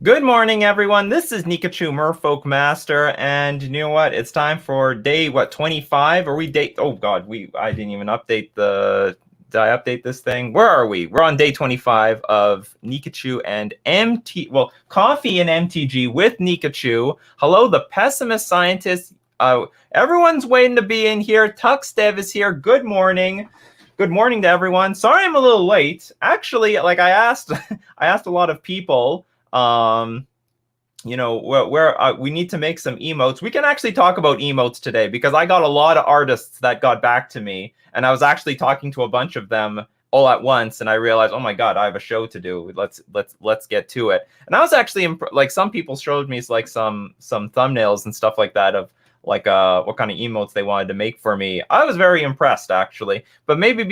Good morning, everyone. This is Nikachu, Merfolk Master, and you know what? It's time for day 25? Are we date? Oh God, I didn't even update the. Did I update this thing? Where are we? We're on day 25 of Nikachu and Coffee and MTG with Nikachu. Hello, the pessimist scientist. Everyone's waiting to be in here. Tuxdev is here. Good morning. Good morning to everyone. Sorry I'm a little late. Actually, like I asked a lot of people. Where we need to make some emotes. We can actually talk about emotes today because I got a lot of artists that got back to me, and I was actually talking to a bunch of them all at once, and I realized, oh my God, I have a show to do. Let's get to it. And I was actually like, some people showed me like some thumbnails and stuff like that of like what kind of emotes they wanted to make for me. I was very impressed actually. But maybe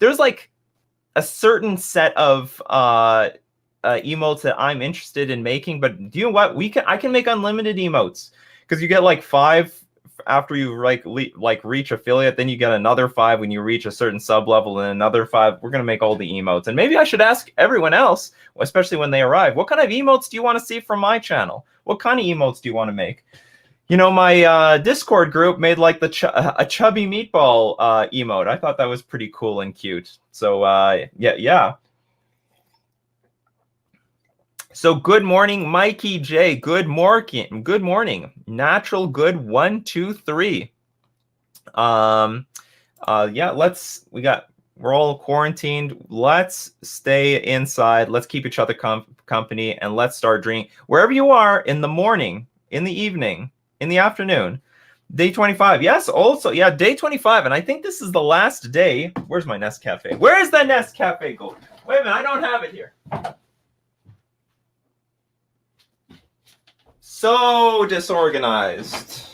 there's like a certain set of emotes that I'm interested in making, but do you know what? I can make unlimited emotes because you get like 5 after you reach affiliate, then you get another 5 when you reach a certain sub level, and another 5. We're gonna make all the emotes, and maybe I should ask everyone else, especially when they arrive, what kind of emotes do you want to see from my channel? What kind of emotes do you want to make? You know, my Discord group made like a chubby meatball emote. I thought that was pretty cool and cute. So yeah. So good morning, Mikey J. Good morning. Good morning. Natural good 1, 2, 3. Yeah, we're all quarantined. Let's stay inside. Let's keep each other company, and let's start drinking. Wherever you are, in the morning, in the evening, in the afternoon. Day 25. Yes, also, yeah, day 25. And I think this is the last day. Where's my Nescafe? Where is the Nescafe Gold? Wait a minute, I don't have it here. So disorganized.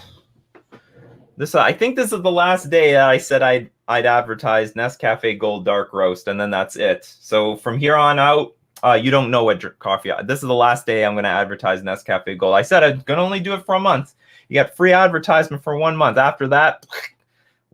I think this is the last day that I said I'd advertise Nescafe Gold Dark Roast, and then that's it. So from here on out, you don't know what coffee. This is the last day I'm going to advertise Nescafe Gold. I said I'm going to only do it for a month. You get free advertisement for 1 month. After that,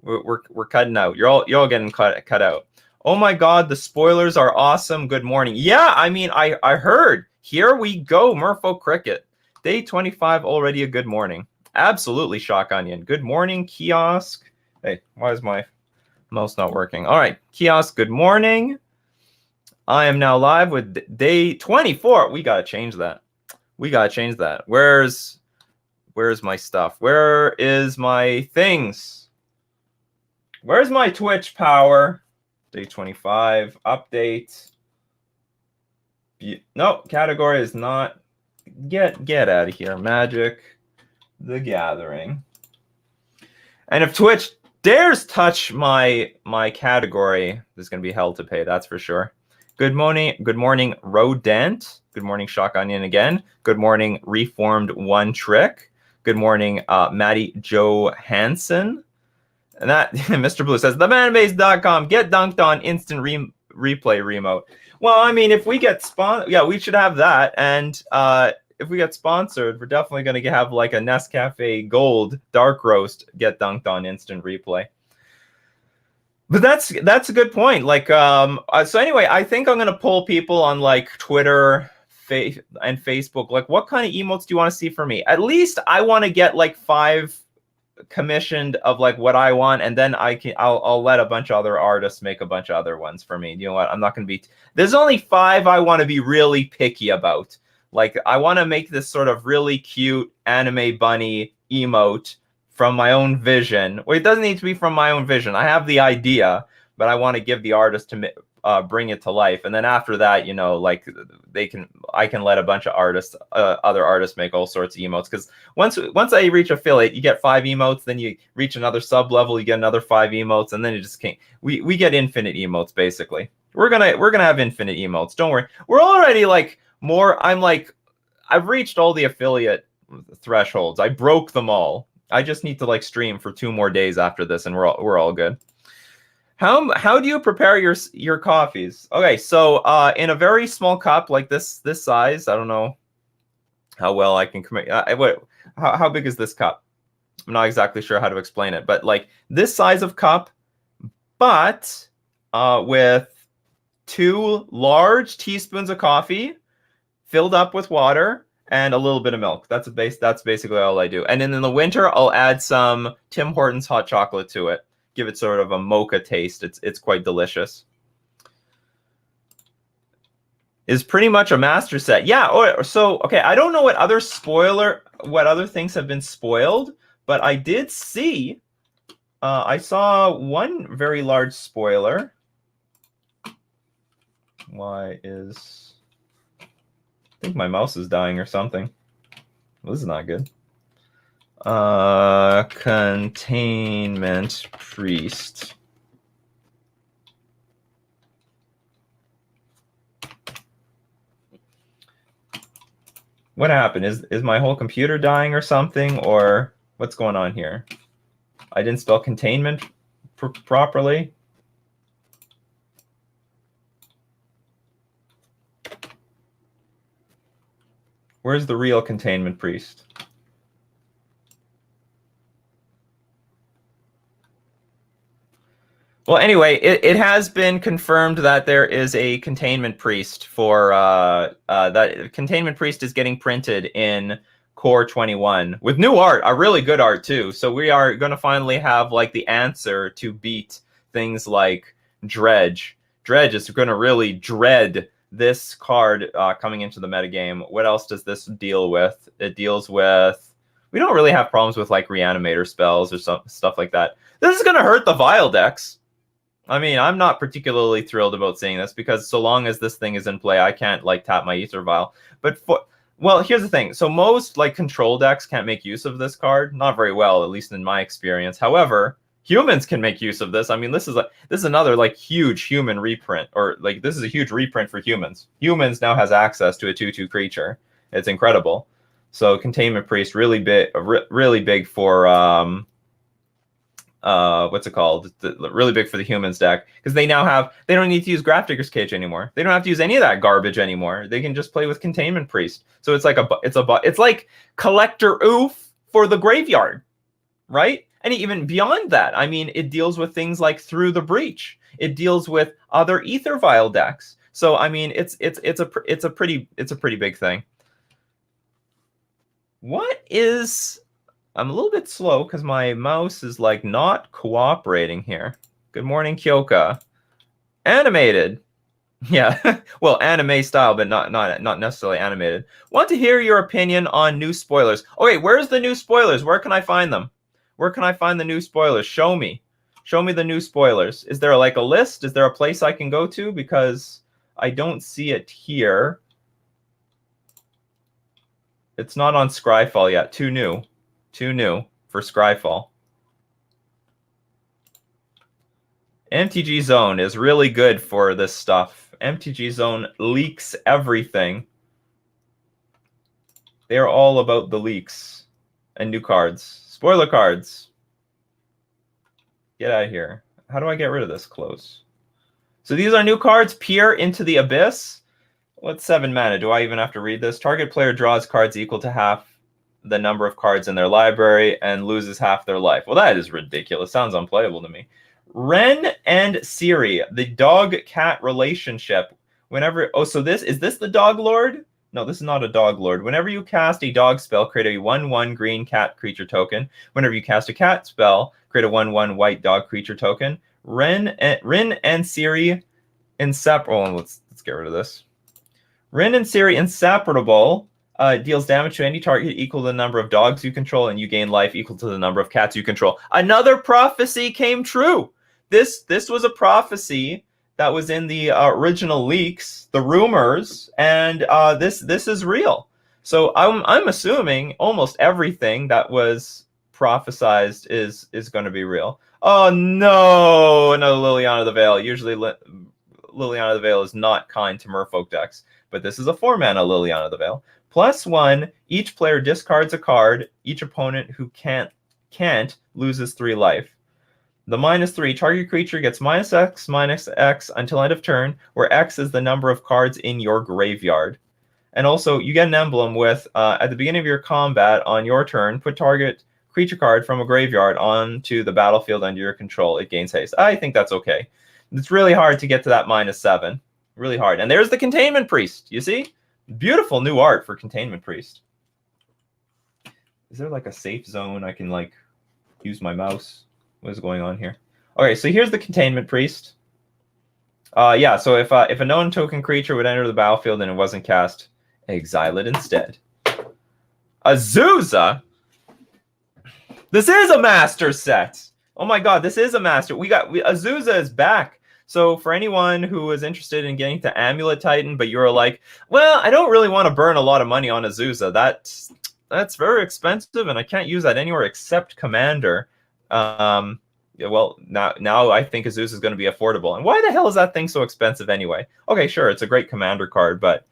we're cutting out. You're all getting cut out. Oh my God, the spoilers are awesome. Good morning. Yeah, I mean, I heard. Here we go, Merfolk Cricket. Day 25, already a good morning. Absolutely, Shock Onion. Good morning, Kiosk. Hey, why is my mouse not working? All right, Kiosk, good morning. I am now live with day 24. We got to change that. Where's my stuff? Where is my things? Where's my Twitch power? Day 25, update. No, category is not. Get out of here. Magic the Gathering. And if Twitch dares touch my category, there's going to be hell to pay, that's for sure. Good morning, Rodent. Good morning, Shock Onion again. Good morning, Reformed One Trick. Good morning, Maddie Johansson. And that Mr. Blue says, themanbase.com, get dunked on instant replay remote. Well, I mean, if we get sponsored, yeah, we should have that. And if we get sponsored, we're definitely going to have like a Nescafe Gold Dark Roast get dunked on instant replay. But that's a good point. Like, so anyway, I think I'm going to poll people on like Twitter and Facebook. Like, what kind of emotes do you want to see from me? At least I want to get like 5 commissioned of like what I want, and then I'll let a bunch of other artists make a bunch of other ones for me. You know what? I'm not going to be. There's only 5 I want to be really picky about. Like, I want to make this sort of really cute anime bunny emote from my own vision. Well, it doesn't need to be from my own vision. I have the idea, but I want to give the artist to bring it to life. And then after that, you know, like I can let a bunch of artists, other artists make all sorts of emotes. Because once I reach affiliate, you get 5 emotes. Then you reach another sub level, you get another 5 emotes, and then you just can't. We get infinite emotes basically. We're gonna have infinite emotes. Don't worry. We're already like more. I've reached all the affiliate thresholds. I broke them all. I just need to like stream for 2 more days after this, and we're all good. How do you prepare your coffees? Okay, so in a very small cup like this size, I don't know how well I can commit. How big is this cup? I'm not exactly sure how to explain it, but like this size of cup, but with 2 large teaspoons of coffee, filled up with water and a little bit of milk. That's basically all I do. And then in the winter, I'll add some Tim Hortons hot chocolate to it. Give it sort of a mocha taste. It's quite delicious. Is pretty much a master set. Yeah, so okay, I don't know what other things have been spoiled, but I did see I saw one very large spoiler. I think my mouse is dying or something. Well, this is not good. Containment Priest. What happened? Is my whole computer dying or something, or what's going on here? I didn't spell containment properly. Where's the real Containment Priest? Well, anyway, it has been confirmed that there is a Containment Priest for that Containment Priest is getting printed in Core 21 with new art, a really good art too. So we are going to finally have like the answer to beat things like Dredge. Dredge is going to really dread this card coming into the metagame. What else does this deal with? It deals with... We don't really have problems with like Reanimator spells or stuff like that. This is going to hurt the Vile decks. I mean, I'm not particularly thrilled about seeing this because so long as this thing is in play, I can't like tap my Ether Vial. But well, here's the thing. So most like control decks can't make use of this card. Not very well, at least in my experience. However, humans can make use of this. I mean, this is another like huge human reprint, or like this is a huge reprint for humans. Humans now has access to a 2/2 creature. It's incredible. So Containment Priest really big for what's it called? Really big for the humans deck because they don't need to use Grafdigger's Cage anymore. They don't have to use any of that garbage anymore. They can just play with Containment Priest. So it's like it's like Collector Oof for the graveyard, right? And even beyond that, I mean, it deals with things like Through the Breach. It deals with other Ether Vial decks. So I mean, it's a pretty big thing. I'm a little bit slow because my mouse is like not cooperating here. Good morning, Kyoka. Animated. Yeah, well, anime style, but not necessarily animated. Want to hear your opinion on new spoilers. Okay, where's the new spoilers? Where can I find them? Where can I find the new spoilers? Show me the new spoilers. Is there like a list? Is there a place I can go to? Because I don't see it here. It's not on Scryfall yet. Too new for Scryfall. MTG Zone is really good for this stuff. MTG Zone leaks everything. They are all about the leaks and new cards. Spoiler cards. Get out of here. How do I get rid of this? Close. So these are new cards. Peer into the Abyss. What's 7 mana? Do I even have to read this? Target player draws cards equal to half the number of cards in their library and loses half their life. Well, that is ridiculous. Sounds unplayable to me. Ren and Siri, the dog-cat relationship. So is this the Dog Lord? No, this is not a Dog Lord. Whenever you cast a dog spell, create a 1/1 green cat creature token. Whenever you cast a cat spell, create a 1/1 white dog creature token. Ren and Siri inseparable. Oh, let's get rid of this. Ren and Siri inseparable deals damage to any target equal to the number of dogs you control, and you gain life equal to the number of cats you control. Another prophecy came true. This was a prophecy that was in the original leaks, the rumors, and this is real. So I'm assuming almost everything that was prophesized is going to be real. Oh no, another Liliana the Veil. Usually Liliana the Veil is not kind to Merfolk decks, but this is a 4-mana Liliana the Veil. +1, each player discards a card. Each opponent who can't loses 3 life. The -3, target creature gets -X until end of turn, where X is the number of cards in your graveyard. And also, you get an emblem with, at the beginning of your combat, on your turn, put target creature card from a graveyard onto the battlefield under your control. It gains haste. I think that's okay. It's really hard to get to that -7. Really hard. And there's the Containment Priest. You see? Beautiful new art for Containment Priest. Is there like a safe zone I can like use my mouse? What is going on here? Okay, so here's the Containment Priest. Yeah, so if a known token creature would enter the battlefield and it wasn't cast, exile it instead. Azusa? This is a master set! Oh my god, this is a master. Azusa is back. So for anyone who is interested in getting to Amulet Titan, but you're like, well, I don't really want to burn a lot of money on Azusa. That's very expensive, and I can't use that anywhere except Commander. Well, now I think Azusa is going to be affordable. And why the hell is that thing so expensive anyway? Okay, sure, it's a great Commander card, but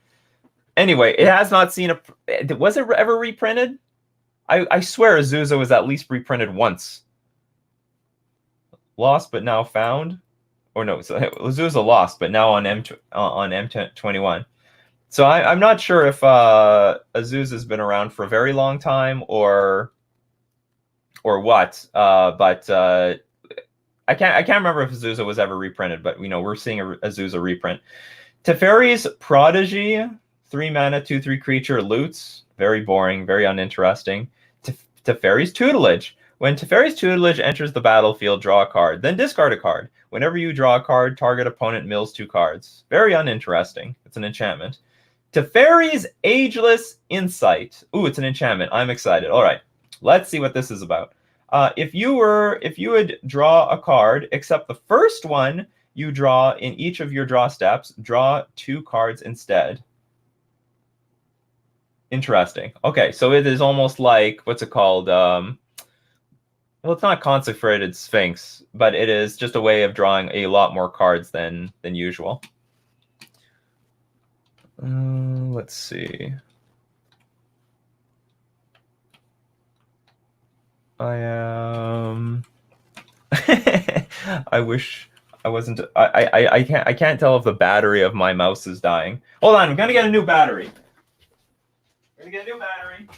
anyway, it has not seen a... Was it ever reprinted? I swear Azusa was at least reprinted once. Lost, but now found? Or no, so Azusa lost, but now on M21. So I'm not sure if Azusa has been around for a very long time or what. But I can't remember if Azusa was ever reprinted. But we're seeing a Azusa reprint. Teferi's Prodigy, 3 mana, 2/3 creature, loots. Very boring, very uninteresting. Teferi's Tutelage. When Teferi's Tutelage enters the battlefield, draw a card, then discard a card. Whenever you draw a card, target opponent mills 2 cards. Very uninteresting. It's an enchantment. Teferi's Ageless Insight. Ooh, it's an enchantment. I'm excited. All right, let's see what this is about. If you would draw a card, except the first one you draw in each of your draw steps, draw 2 cards instead. Interesting. Okay, so it is almost like, what's it called? Well, it's not Consecrated Sphinx, but it is just a way of drawing a lot more cards than usual. Let's see. I wish I wasn't. I can't tell if the battery of my mouse is dying. Hold on, I'm gonna get a new battery. We're gonna get a new battery.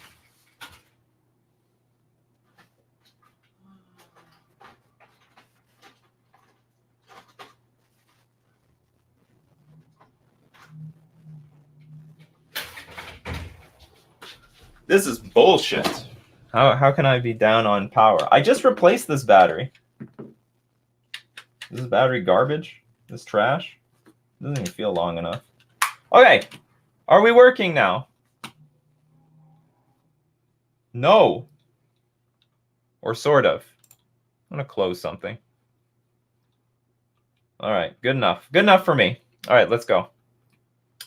This is bullshit. How can I be down on power? I just replaced this battery. Is this battery garbage? This trash? Doesn't even feel long enough. Okay. Are we working now? No. Or sort of. I'm going to close something. All right. Good enough. Good enough for me. All right. Let's go.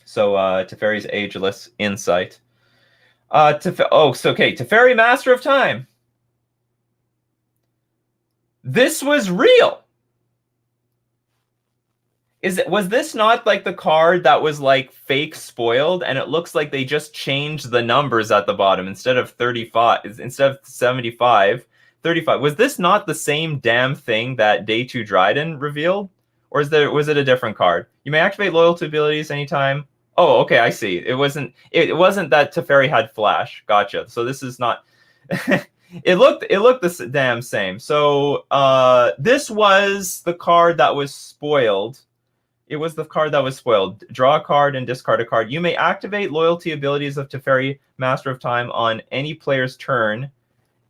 So Teferi's Ageless Insight. Teferi Master of Time. This was real. Was this not like the card that was like fake spoiled, and it looks like they just changed the numbers at the bottom instead of 35, instead of 75, 35. Was this not the same damn thing that Day 2 Dryden revealed? Or was it a different card? You may activate loyalty abilities anytime. Oh, okay, I see. It wasn't that Teferi had flash. Gotcha. So this is not it looked the damn same. So this was the card that was spoiled. It was the card that was spoiled. Draw a card and discard a card. You may activate loyalty abilities of Teferi Master of Time on any player's turn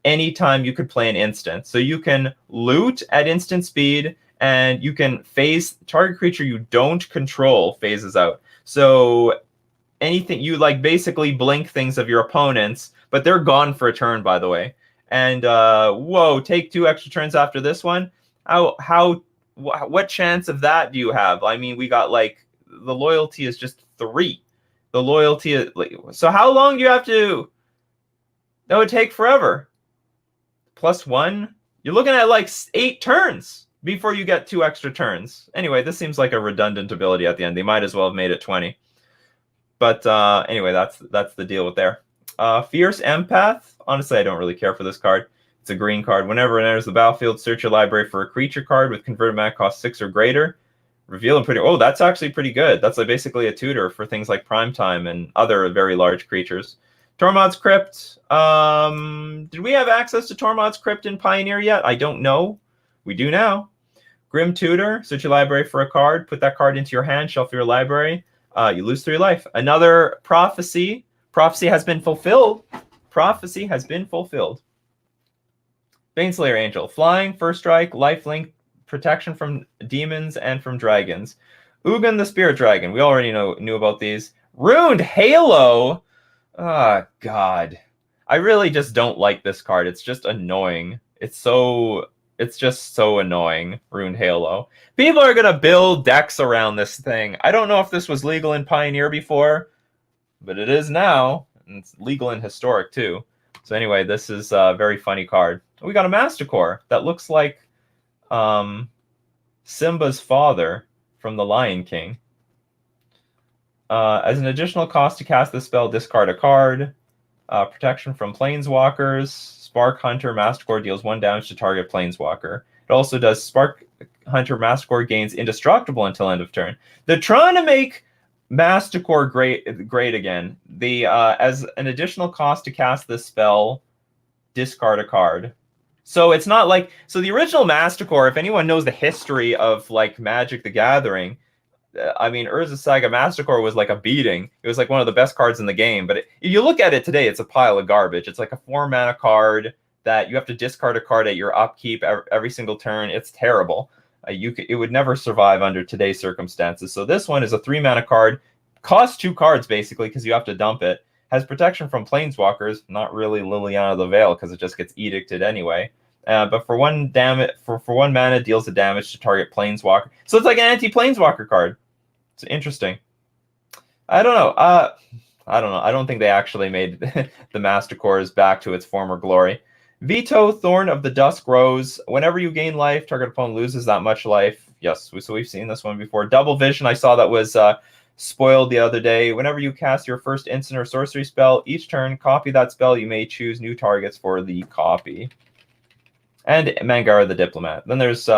anytime you could play an instant. So you can loot at instant speed, and you can phase target creature you don't control phases out. So anything you like, basically blink things of your opponents, but they're gone for a turn, by the way. And whoa, take 2 extra turns after this one. What chance of that do you have? I mean, we got like the loyalty is just 3. The loyalty is so how long do you have to? That would take forever. +1. You're looking at like 8 turns before you get 2 extra turns. Anyway, this seems like a redundant ability at the end. They might as well have made it 20. But anyway, that's the deal with there. Fierce Empath. Honestly, I don't really care for this card. It's a green card. Whenever it enters the battlefield, search your library for a creature card with converted mana cost 6 or greater. Reveal and pretty. Oh, that's actually pretty good. That's like basically a tutor for things like Primetime and other very large creatures. Tormod's Crypt. Did we have access to Tormod's Crypt in Pioneer yet? I don't know. We do now. Grim Tutor. Search your library for a card. Put that card into your hand. Shuffle your library. You lose 3 life. Another prophecy. Prophecy has been fulfilled. Prophecy has been fulfilled. Baneslayer Angel. Flying, first strike, lifelink, protection from demons and from dragons. Ugin the Spirit Dragon. We already knew about these. Ruined Halo. Ah, God. I really just don't like this card. It's just annoying. It's just so annoying. Ruined Halo. People are gonna build decks around this thing. I don't know if this was legal in Pioneer before, but it is now. And it's legal in Historic too. So anyway, this is a very funny card. We got a Mastercore that looks like Simba's father from The Lion King. As an additional cost to cast this spell, discard a card. Protection from Planeswalkers. Spark Hunter Mastercore deals 1 damage to target Planeswalker. It also does Spark Hunter Mastercore gains indestructible until end of turn. They're trying to make Mastercore great again. The as an additional cost to cast this spell, discard a card. So it's not like the original Mastercore. If anyone knows the history of like Magic the Gathering, I mean, Urza Saga Mastercore was like a beating. It was like one of the best cards in the game. But if you look at it today, it's a pile of garbage. It's like a 4-mana card that you have to discard a card at your upkeep every single turn. It's terrible. It would never survive under today's circumstances. So this one is a 3-mana card, costs 2 cards basically because you have to dump it. Has protection from Planeswalkers, not really Liliana the Veil because it just gets edicted anyway. But for 1 mana, deals the damage to target Planeswalker. So it's like an anti-Planeswalker card. It's interesting. I don't know. I don't think they actually made the Mastercores back to its former glory. Veto, Thorn of the Dusk Rose. Whenever you gain life, target opponent loses that much life. Yes, so we've seen this one before. Double Vision, I saw that was spoiled the other day. Whenever you cast your first instant or sorcery spell, each turn, copy that spell. You may choose new targets for the copy. And Mangara the Diplomat. Then there's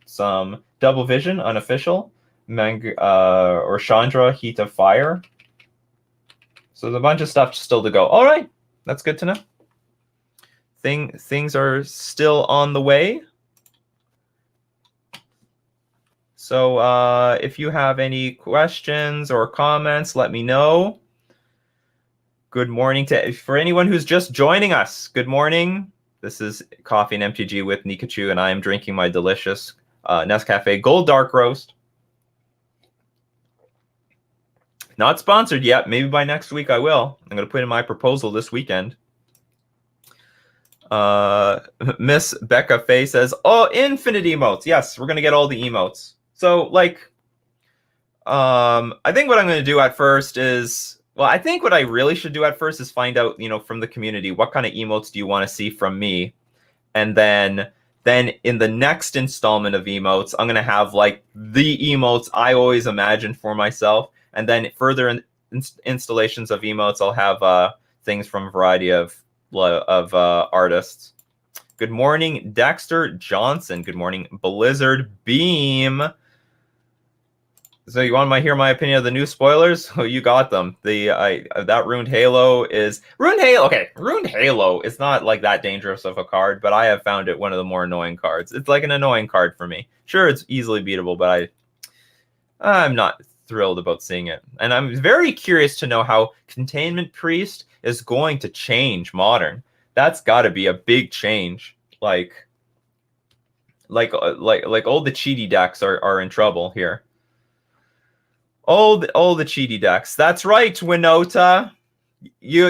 some Double Vision, unofficial. Or Chandra, Heat of Fire. So there's a bunch of stuff still to go. All right, that's good to know. Things are still on the way. So if you have any questions or comments, let me know. Good morning for anyone who's just joining us. Good morning. This is Coffee and MTG with Nikachu, and I am drinking my delicious Nescafe Gold Dark Roast. Not sponsored yet. Maybe by next week I will. I'm going to put in my proposal this weekend. Miss Becca Faye says, "Oh, infinite emotes. Yes, we're going to get all the emotes." So, like, I think what I'm going to do at first is, well, I think what I really should do at first is find out, from the community, what kind of emotes do you want to see from me? And then in the next installment of emotes, I'm going to have, like, the emotes I always imagined for myself. And then further installations of emotes, I'll have things from a variety of artists. Good morning, Dexter Johnson. Good morning, Blizzard Beam. So you want to hear my opinion of the new spoilers? Oh, you got them. That Ruined Halo is Ruined Halo. Okay, Ruined Halo is not like that dangerous of a card, but I have found it one of the more annoying cards. It's like an annoying card for me. Sure, it's easily beatable, but I'm not thrilled about seeing it. And I'm very curious to know how Containment Priest is going to change Modern. That's got to be a big change. Like all the cheaty decks are in trouble here. All the cheaty decks. That's right, Winota. They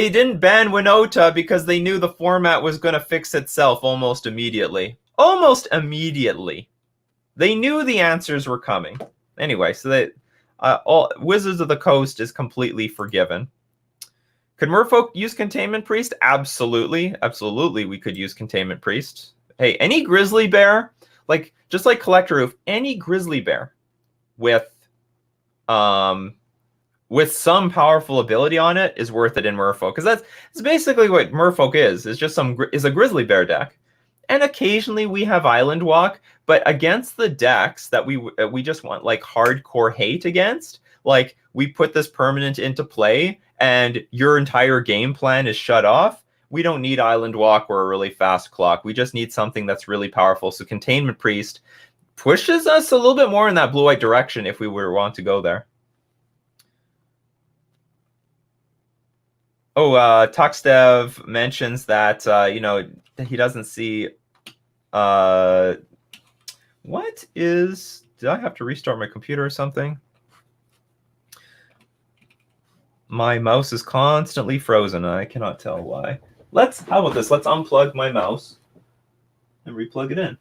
didn't ban Winota because they knew the format was gonna fix itself almost immediately. Almost immediately. They knew the answers were coming. Anyway, so all Wizards of the Coast is completely forgiven. Could Merfolk use Containment Priest? Absolutely. Absolutely, we could use Containment Priest. Hey, any Grizzly Bear, just like Collector Roof, any Grizzly Bear with some powerful ability on it is worth it in Merfolk. Because that's basically what Merfolk is. It's just is a Grizzly Bear deck. And occasionally we have Island Walk, but against the decks that we just want like hardcore hate against, like we put this permanent into play and your entire game plan is shut off. We don't need Island Walk or a really fast clock. We just need something that's really powerful. So Containment Priest pushes us a little bit more in that blue-white direction if we were want to go there. Oh, Tuxdev mentions that you know, he doesn't see what is, did I have to restart my computer or something? My mouse is constantly frozen and I cannot tell why. How about this? Let's unplug my mouse and replug it in.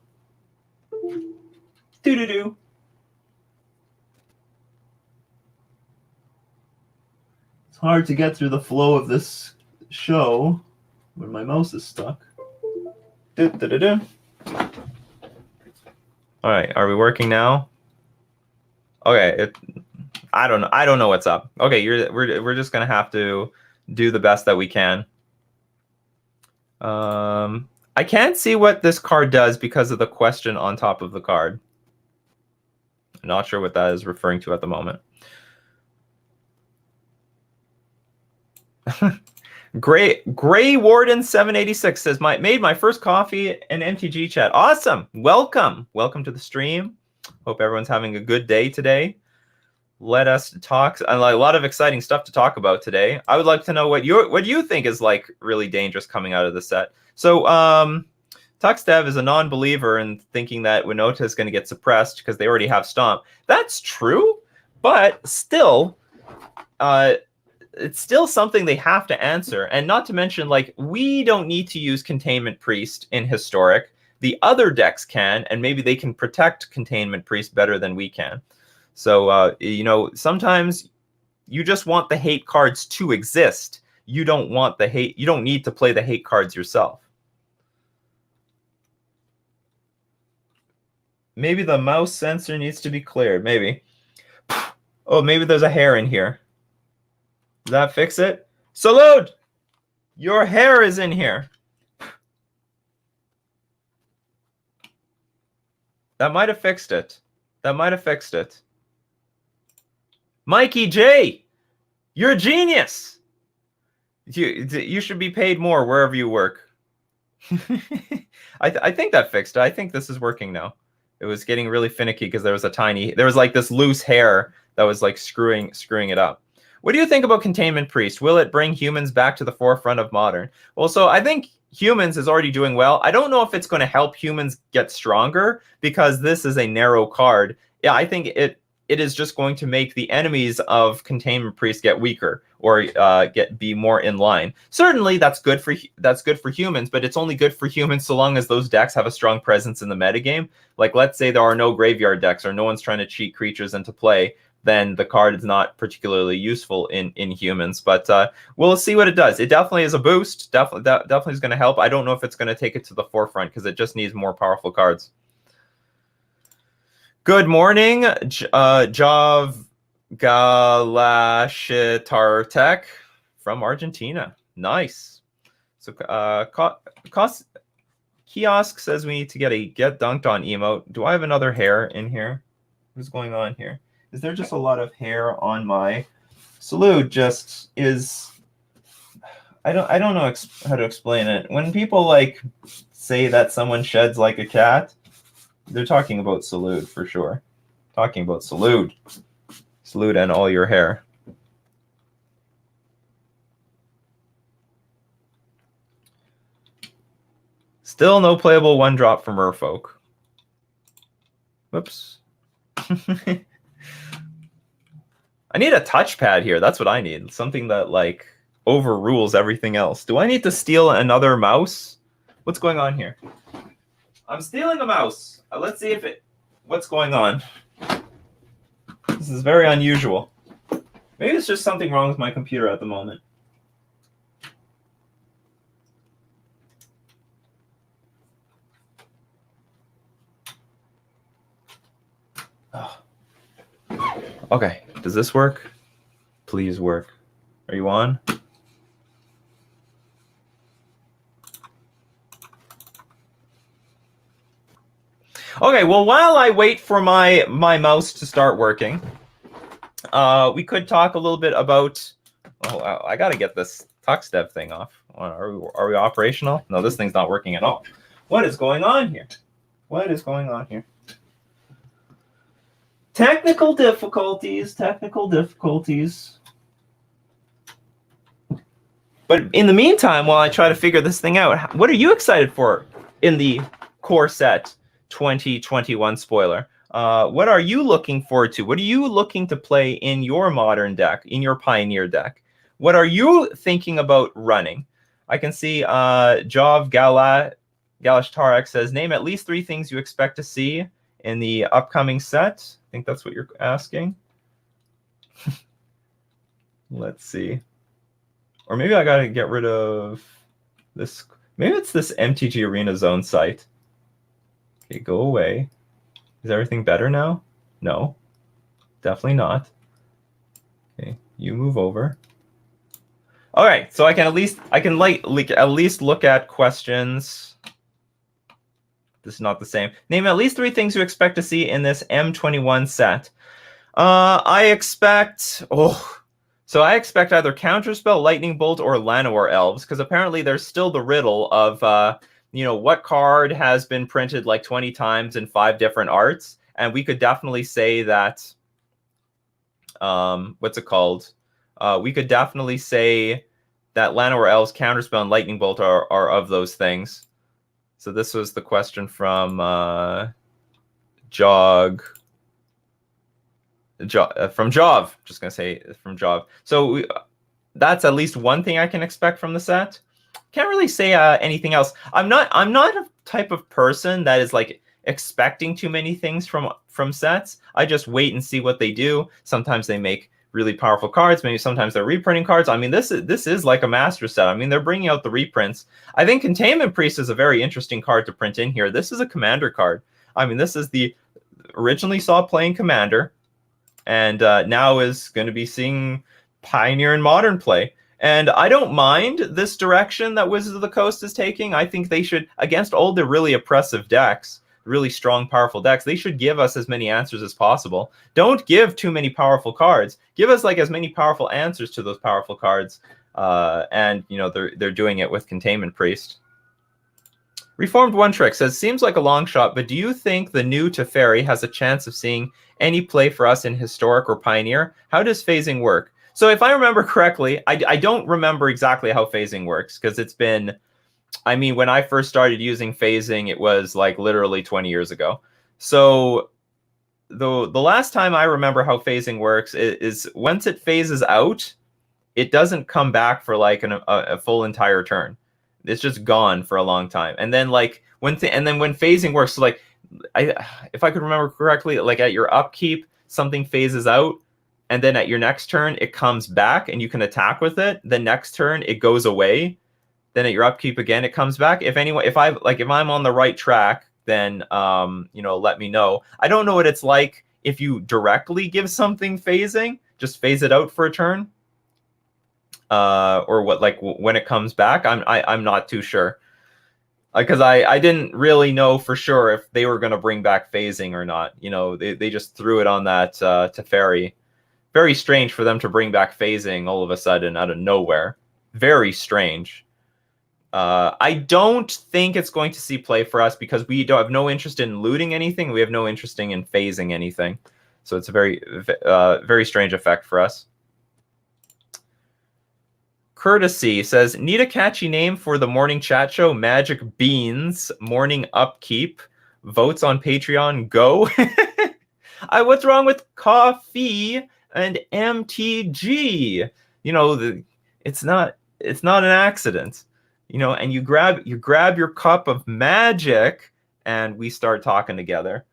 Doo-doo-doo. It's hard to get through the flow of this show when my mouse is stuck. Doo-doo-doo-doo. All right, are we working now? Okay, I don't know. I don't know what's up. Okay, we're just gonna have to do the best that we can. I can't see what this card does because of the question on top of the card. I'm not sure what that is referring to at the moment. Gray Warden 786 says, made my first coffee in MTG chat. Awesome. Welcome to the stream. Hope everyone's having a good day today. Let us talk. A lot of exciting stuff to talk about today. I would like to know what you think is like really dangerous coming out of the set. So Tuxdev is a non-believer in thinking that Winota is going to get suppressed because they already have Stomp. That's true, but still, it's still something they have to answer. And not to mention, like, we don't need to use Containment Priest in Historic. The other decks can, and maybe they can protect Containment Priest better than we can. So, you know, sometimes you just want the hate cards to exist. You don't want the hate. You don't need to play the hate cards yourself. Maybe the mouse sensor needs to be cleared. Maybe. Oh, maybe there's a hair in here. Does that fix it? Salute! Your hair is in here. That might have fixed it. That might have fixed it. Mikey J, you're a genius. You should be paid more wherever you work. I think that fixed it. I think this is working now. It was getting really finicky because there was like this loose hair that was like screwing it up. What do you think about Containment Priest? Will it bring humans back to the forefront of Modern? Well, so I think humans is already doing well. I don't know if it's going to help humans get stronger because this is a narrow card. Yeah, I think it is just going to make the enemies of Containment Priest get weaker or be more in line. Certainly, that's good for humans, but it's only good for humans so long as those decks have a strong presence in the metagame. Like, let's say there are no graveyard decks or no one's trying to cheat creatures into play, then the card is not particularly useful in humans. But we'll see what it does. It definitely is a boost. Definitely is going to help. I don't know if it's going to take it to the forefront because it just needs more powerful cards. Good morning, Jav Galashitartek from Argentina. Nice. So Kiosk says we need to get a Get Dunked On emote. Do I have another hair in here? What's going on here? Is there just a lot of hair on my salute? Just is, I don't know how to explain it. When people like say that someone sheds like a cat, they're talking about salute for sure. Talking about salute and all your hair. Still no playable 1-drop for Merfolk. Whoops. I need a touchpad here. That's what I need. Something that like overrules everything else. Do I need to steal another mouse? What's going on here? I'm stealing a mouse. Let's see what's going on. This is very unusual. Maybe it's just something wrong with my computer at the moment. Oh. Okay, does this work? Please work. Are you on? Okay, well, while I wait for my mouse to start working, we could talk a little bit about... Oh, I got to get this Tuxdev thing off. Are we operational? No, this thing's not working at all. What is going on here? What is going on here? Technical difficulties, technical difficulties. But in the meantime, while I try to figure this thing out, what are you excited for in the core set 2021 spoiler? What are you looking forward to? What are you looking to play in your modern deck, in your Pioneer deck? What are you thinking about running? I can see Jov Galashtarek says, name at least 3 things you expect to see in the upcoming set. I think that's what you're asking. Let's see. Or maybe I gotta get rid of this. Maybe it's this MTG Arena Zone site. Okay, go away. Is everything better now? No, definitely not. Okay, you move over. All right, so I can at least at least look at questions. This is not the same. Name at least 3 things you expect to see in this M21 set. I expect I expect either Counterspell, Lightning Bolt, or Llanowar Elves, because apparently there's still the riddle of what card has been printed like 20 times in 5 different arts, and we could definitely say that what's it called? We could definitely say that Llanowar Elves, Counterspell, and Lightning Bolt are of those things. So this was the question from Jog. From Jov, just gonna say from Jov. So that's at least one thing I can expect from the set. Can't really say anything else. I'm not a type of person that is like expecting too many things from sets. I just wait and see what they do. Sometimes they make really powerful cards. Maybe sometimes they're reprinting cards. I mean, this is like a master set. I mean, they're bringing out the reprints. I think Containment Priest is a very interesting card to print in here. This is a commander card. I mean, this is the originally saw playing commander, and now is going to be seeing Pioneer and Modern play. And I don't mind this direction that Wizards of the Coast is taking. I think they should, against all the really oppressive decks, really strong, powerful decks, they should give us as many answers as possible. Don't give too many powerful cards. Give us like as many powerful answers to those powerful cards. And they're doing it with Containment Priest. Reformed One Trick says, seems like a long shot, but do you think the new Teferi has a chance of seeing any play for us in Historic or Pioneer? How does phasing work? So if I remember correctly, I don't remember exactly how phasing works, because it's been, I mean, when I first started using phasing, it was like literally 20 years ago. So the last time I remember how phasing works is once it phases out, it doesn't come back for like a full entire turn. It's just gone for a long time. And then like when phasing works, so like if I could remember correctly, like at your upkeep, something phases out, and then at your next turn it comes back and you can attack with it. The next turn it goes away. Then at your upkeep again it comes back. If I'm on the right track, then let me know. I don't know what it's like if you directly give something phasing, just phase it out for a turn. Or what, like when it comes back, I'm not too sure, because I didn't really know for sure if they were going to bring back phasing or not. They just threw it on that Teferi. Very strange for them to bring back phasing all of a sudden out of nowhere. Very strange. I don't think it's going to see play for us because we don't have no interest in looting anything. We have no interest in phasing anything. So it's a very, very strange effect for us. Courtesy says, need a catchy name for the morning chat show. Magic Beans, morning upkeep, votes on Patreon, go. What's wrong with coffee and MTG? It's not an accident. And you grab your cup of magic and we start talking together.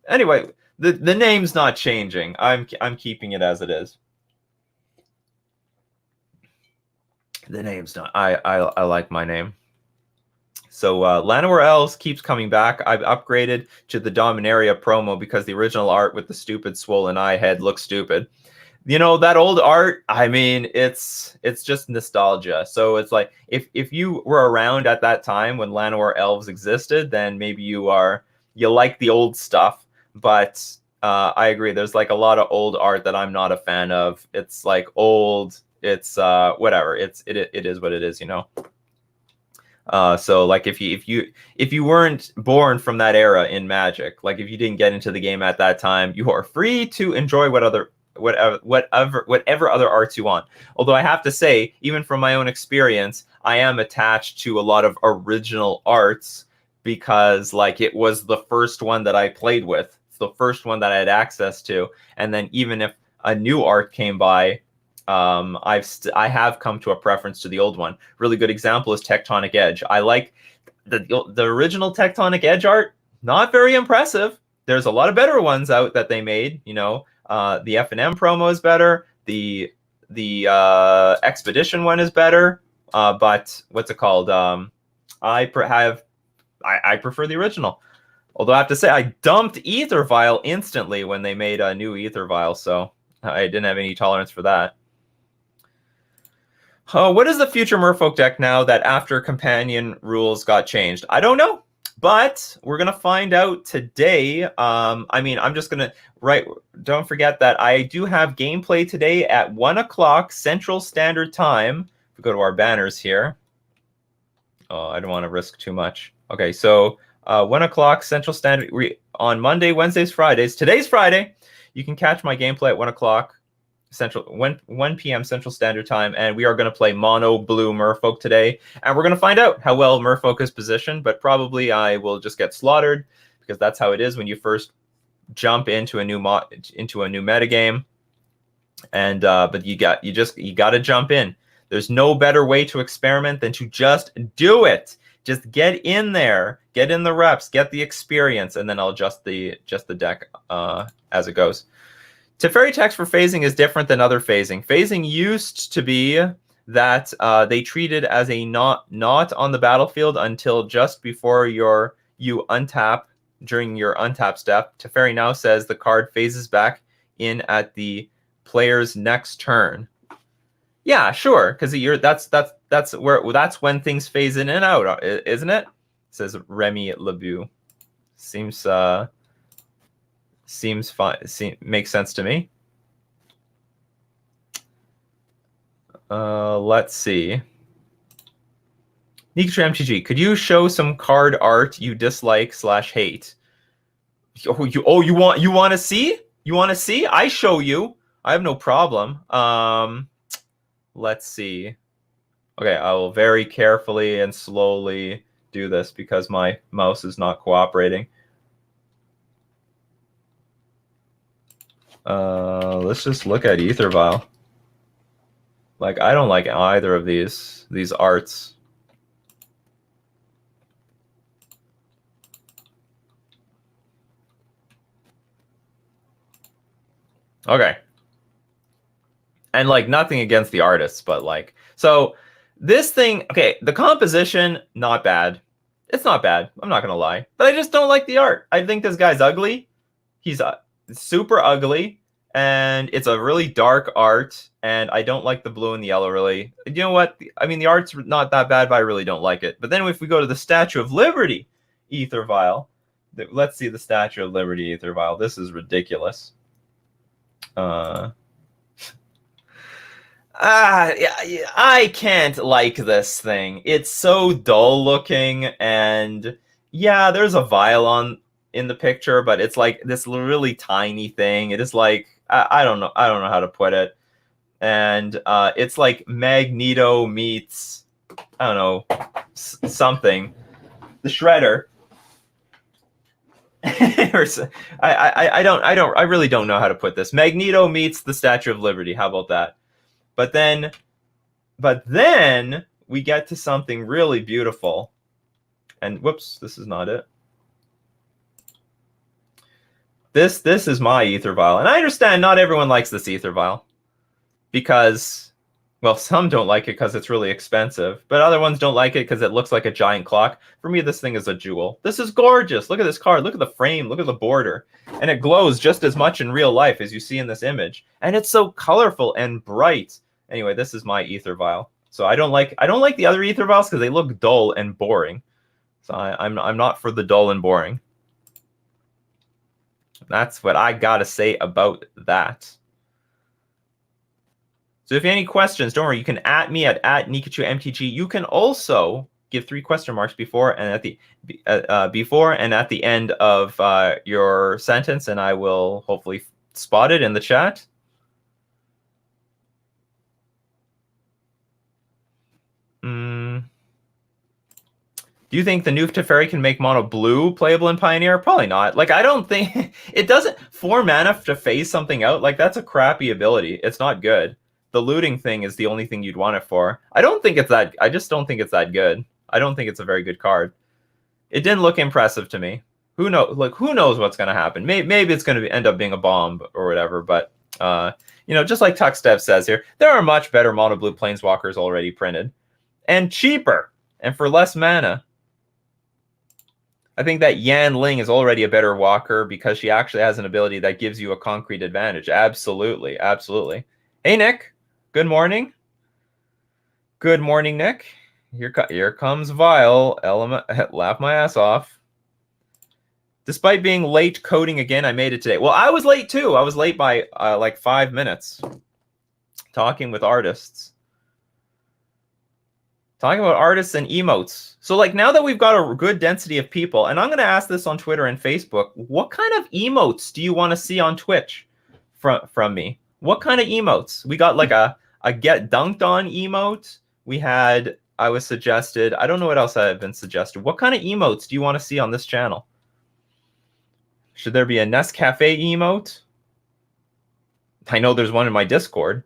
Anyway, the name's not changing. I'm keeping it as it is. The name's not. I like my name. So Llanowar Elves keeps coming back. I've upgraded to the Dominaria promo because the original art with the stupid swollen eye head looks stupid. That old art, I mean, it's just nostalgia. So it's like if you were around at that time when Llanowar Elves existed, then maybe you like the old stuff. But I agree. There's like a lot of old art that I'm not a fan of. It's like old. It's whatever. It is what it is. So like if you weren't born from that era in Magic, like if you didn't get into the game at that time, you are free to enjoy whatever other arts you want. Although I have to say, even from my own experience, I am attached to a lot of original arts because like it was the first one that I played with. It's the first one that I had access to. And then even if a new art came by, I have come to a preference to the old one. Really good example is Tectonic Edge. I like the original Tectonic Edge art. Not very impressive. There's a lot of better ones out that they made. You know, the F&M promo is better. The Expedition one is better. But what's it called? I prefer the original. Although I have to say, I dumped Aether Vial instantly when they made a new Aether Vial, so I didn't have any tolerance for that. What is the future Merfolk deck now that after Companion rules got changed? I don't know, but we're going to find out today. I mean, I'm just going to... Don't forget that I do have gameplay today at 1 o'clock Central Standard Time. If we go to our banners here. Oh, I don't want to risk too much. Okay, so 1 o'clock Central Standard on Monday, Wednesdays, Fridays. Today's Friday. You can catch my gameplay at 1 o'clock Central, 1 p.m. Central Standard Time, and we are going to play mono blue Merfolk today, and we're going to find out how well Merfolk is positioned. But probably I will just get slaughtered because that's how it is when you first jump into a new meta game. And but you got to jump in. There's no better way to experiment than to just do it. Just get in there, get in the reps, get the experience, and then I'll adjust the deck as it goes. Teferi text for phasing is different than other phasing. Phasing used to be that they treated as a not on the battlefield until just before you untap during your untap step. Teferi now says the card phases back in at the player's next turn. Yeah, sure, because that's when things phase in and out, isn't it? Says Remy Lebu. Seems fine. Makes sense to me. Let's see. Nikachu MTG, could you show some card art you dislike / hate? You want to see? You want to see? I show you. I have no problem. Let's see. Okay, I will very carefully and slowly do this because my mouse is not cooperating. Let's just look at Aether Vial. Like, I don't like either of these arts. Okay. And like nothing against the artists, but like, so this thing, okay, the composition, not bad. It's not bad. I'm not going to lie, but I just don't like the art. I think this guy's ugly. He's super ugly, and it's a really dark art, and I don't like the blue and the yellow really. You know what? I mean, the art's not that bad, but I really don't like it. But then if we go to the Statue of Liberty Aether Vial, let's see the Statue of Liberty Aether Vial. This is ridiculous. I can't like this thing. It's so dull looking, and yeah, there's a vial in the picture, but it's like this really tiny thing. It is like I don't know how to put it, and it's like Magneto meets I don't know something, the Shredder. I really don't know how to put this. Magneto meets the Statue of Liberty. How about that? But then we get to something really beautiful. And whoops, this is not it. This is my Aether Vial. And I understand not everyone likes this Aether Vial. Because, well, some don't like it because it's really expensive. But other ones don't like it because it looks like a giant clock. For me, this thing is a jewel. This is gorgeous. Look at this card. Look at the frame. Look at the border. And it glows just as much in real life as you see in this image. And it's so colorful and bright. Anyway, this is my Aether Vial. So I don't like the other Aether Vials because they look dull and boring. So I'm not for the dull and boring. That's what I gotta say about that. So if you have any questions, don't worry. You can @me at @NikachuMTG. You can also give 3 question marks before and at the end of your sentence, and I will hopefully spot it in the chat. Do you think the new Teferi can make mono blue playable in Pioneer? Probably not. Like, I don't think it doesn't 4 mana to phase something out. Like, that's a crappy ability. It's not good. The looting thing is the only thing you'd want it for. I just don't think it's that good. I don't think it's a very good card. It didn't look impressive to me. Who knows what's going to happen? Maybe it's going to end up being a bomb or whatever. But just like Tuckstev says here, there are much better mono blue planeswalkers already printed and cheaper and for less mana. I think that Yan Ling is already a better walker because she actually has an ability that gives you a concrete advantage. Absolutely, absolutely. Hey, Nick. Good morning. Good morning, Nick. Here comes Vile. Element, laugh my ass off. Despite being late coding again, I made it today. Well, I was late too. I was late by like 5 minutes. Talking with artists. Talking about artists and emotes. So like now that we've got a good density of people, and I'm going to ask this on Twitter and Facebook, what kind of emotes do you want to see on Twitch from me? What kind of emotes? We got like a get dunked on emote. I was suggested. I don't know what else I've been suggested. What kind of emotes do you want to see on this channel? Should there be a Nescafe emote? I know there's one in my Discord.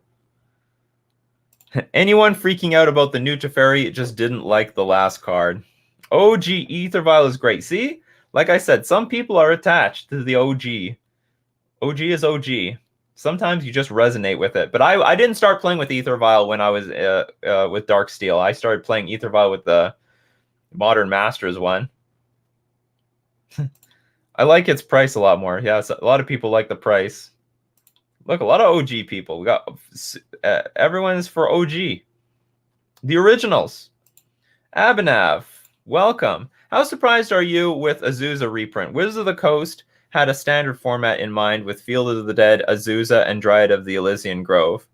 Anyone freaking out about the new Teferi just didn't like the last card. OG Ether Vial is great. See? Like I said, some people are attached to the OG. OG is OG. Sometimes you just resonate with it. But I didn't start playing with Ether Vial when I was with Darksteel. I started playing Ether Vial with the Modern Masters one. I like its price a lot more. Yeah, a lot of people like the price. Look, a lot of OG people. We got everyone is for OG. The originals. Abhinav, welcome. How surprised are you with Azusa reprint? Wizards of the Coast had a standard format in mind with Field of the Dead, Azusa, and Dryad of the Elysian Grove.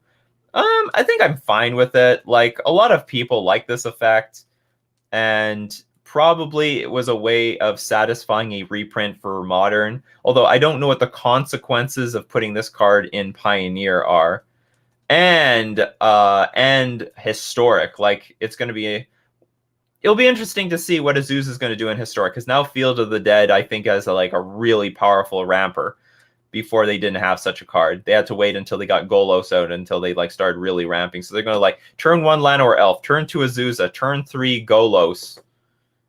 I think I'm fine with it. Like, a lot of people like this effect, and probably it was a way of satisfying a reprint for Modern, although I don't know what the consequences of putting this card in Pioneer are. And Historic, like, it'll be interesting to see what Azusa is going to do in Historic, because now Field of the Dead, I think, has a really powerful ramper. Before they didn't have such a card. They had to wait until they got Golos out until they started really ramping. So they're going to turn 1 Llanowar Elf, turn 2 Azusa, turn 3 Golos,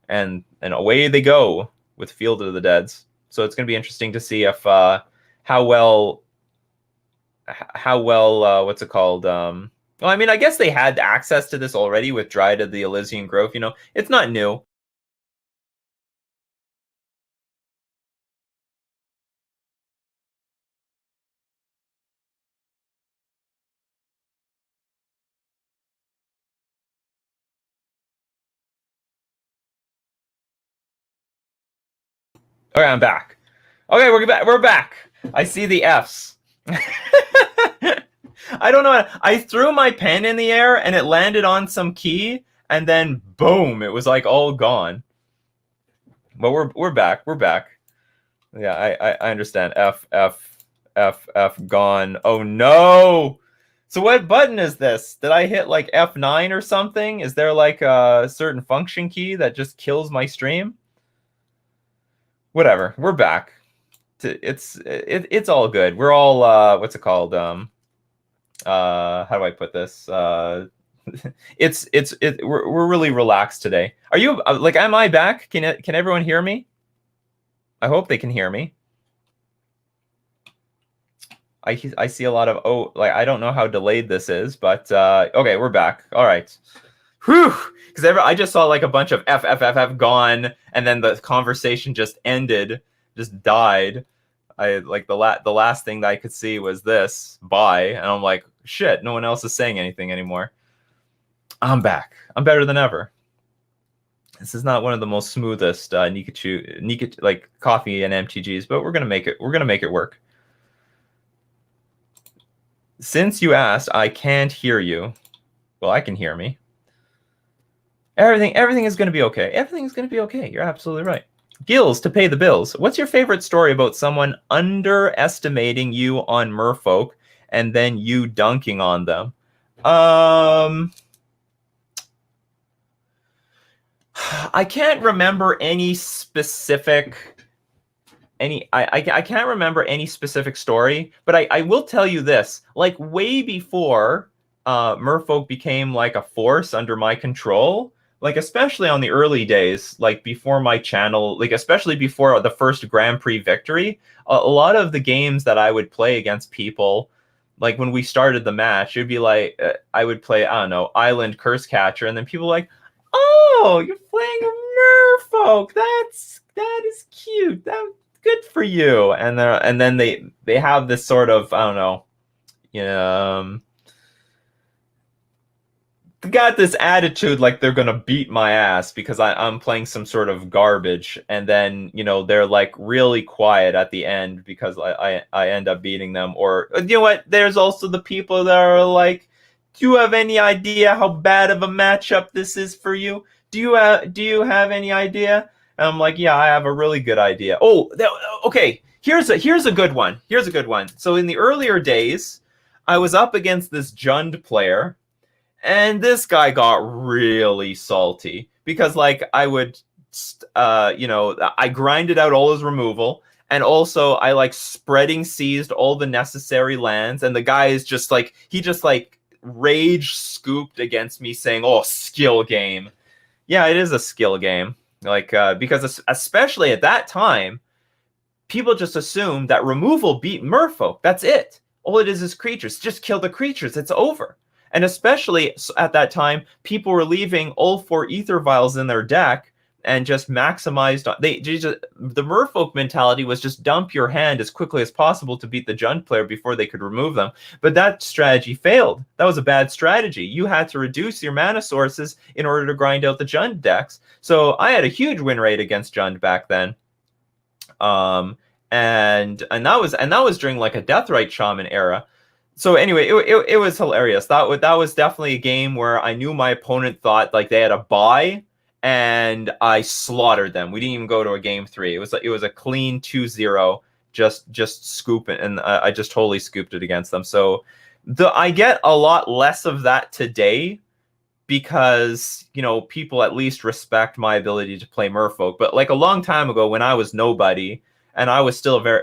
and away they go with Field of the Deads. So it's going to be interesting to see if how well what's it called? Well, I mean, I guess they had access to this already with Dryad of the Elysian Grove. It's not new. Okay, I'm back. Okay, we're back. We're back. I see the Fs. I don't know. I threw my pen in the air and it landed on some key, and then boom, it was all gone. But we're back. We're back. Yeah, I understand. F gone. Oh no. So what button is this? Did I hit F9 or something? Is there a certain function key that just kills my stream? Whatever. We're back. It's all good. We're all what's it called? How do I put this? We're really relaxed today. Are you am I back? Can everyone hear me? I hope they can hear me. I see a lot of I don't know how delayed this is, but okay, we're back. All right. Whew, because I just saw a bunch of F gone, and then the conversation just ended, just died. The last thing that I could see was this bye, and I'm like, shit, no one else is saying anything anymore. I'm back. I'm better than ever. This is not one of the most smoothest Nikachu coffee and MTGs, but we're gonna make it. We're gonna make it work. Since you asked, I can't hear you. Well, I can hear me. Everything is going to be okay. Everything is going to be okay. You're absolutely right. Gills to pay the bills. What's your favorite story about someone underestimating you on Merfolk and then you dunking on them? I can't remember any specific I can't remember any specific story, but I will tell you this. Like way before Merfolk became like a force under my control, like especially on the early days, like before my channel, like especially before the first Grand Prix victory, a lot of the games that I would play against people, like when we started the match, it'd be like I would play, I don't know, Island Curse Catcher, and then people were like, oh, you're playing a Merfolk. That is cute. That good for you. And then they have this sort of, I don't know, you know, they got this attitude like they're gonna beat my ass because I'm playing some sort of garbage, and then they're like really quiet at the end because I end up beating them. Or you know what? There's also the people that are like, do you have any idea how bad of a matchup this is for you? Do you have any idea? And I'm like, yeah, I have a really good idea. Oh, okay. Here's a good one. Here's a good one. So in the earlier days, I was up against this Jund player, and this guy got really salty because like I would, I grinded out all his removal, and also I like spreading seized all the necessary lands, and the guy is just like rage scooped against me saying, oh, skill game. Yeah, it is a skill game. Like, because especially at that time, people just assumed that removal beat Merfolk. That's it. All it is creatures. Just kill the creatures. It's over. And especially at that time, people were leaving all 4 Ether Vials in their deck and just maximized. The Merfolk mentality was just dump your hand as quickly as possible to beat the Jund player before they could remove them. But that strategy failed. That was a bad strategy. You had to reduce your mana sources in order to grind out the Jund decks. So I had a huge win rate against Jund back then. And that was during like a Deathrite Shaman era. So anyway, it was hilarious. That was definitely a game where I knew my opponent thought like they had a bye, and I slaughtered them. We didn't even go to a game 3. It was a clean 2-0, just scoop it, and I just totally scooped it against them. So I get a lot less of that today because people at least respect my ability to play Merfolk. But like a long time ago when I was nobody and I was still very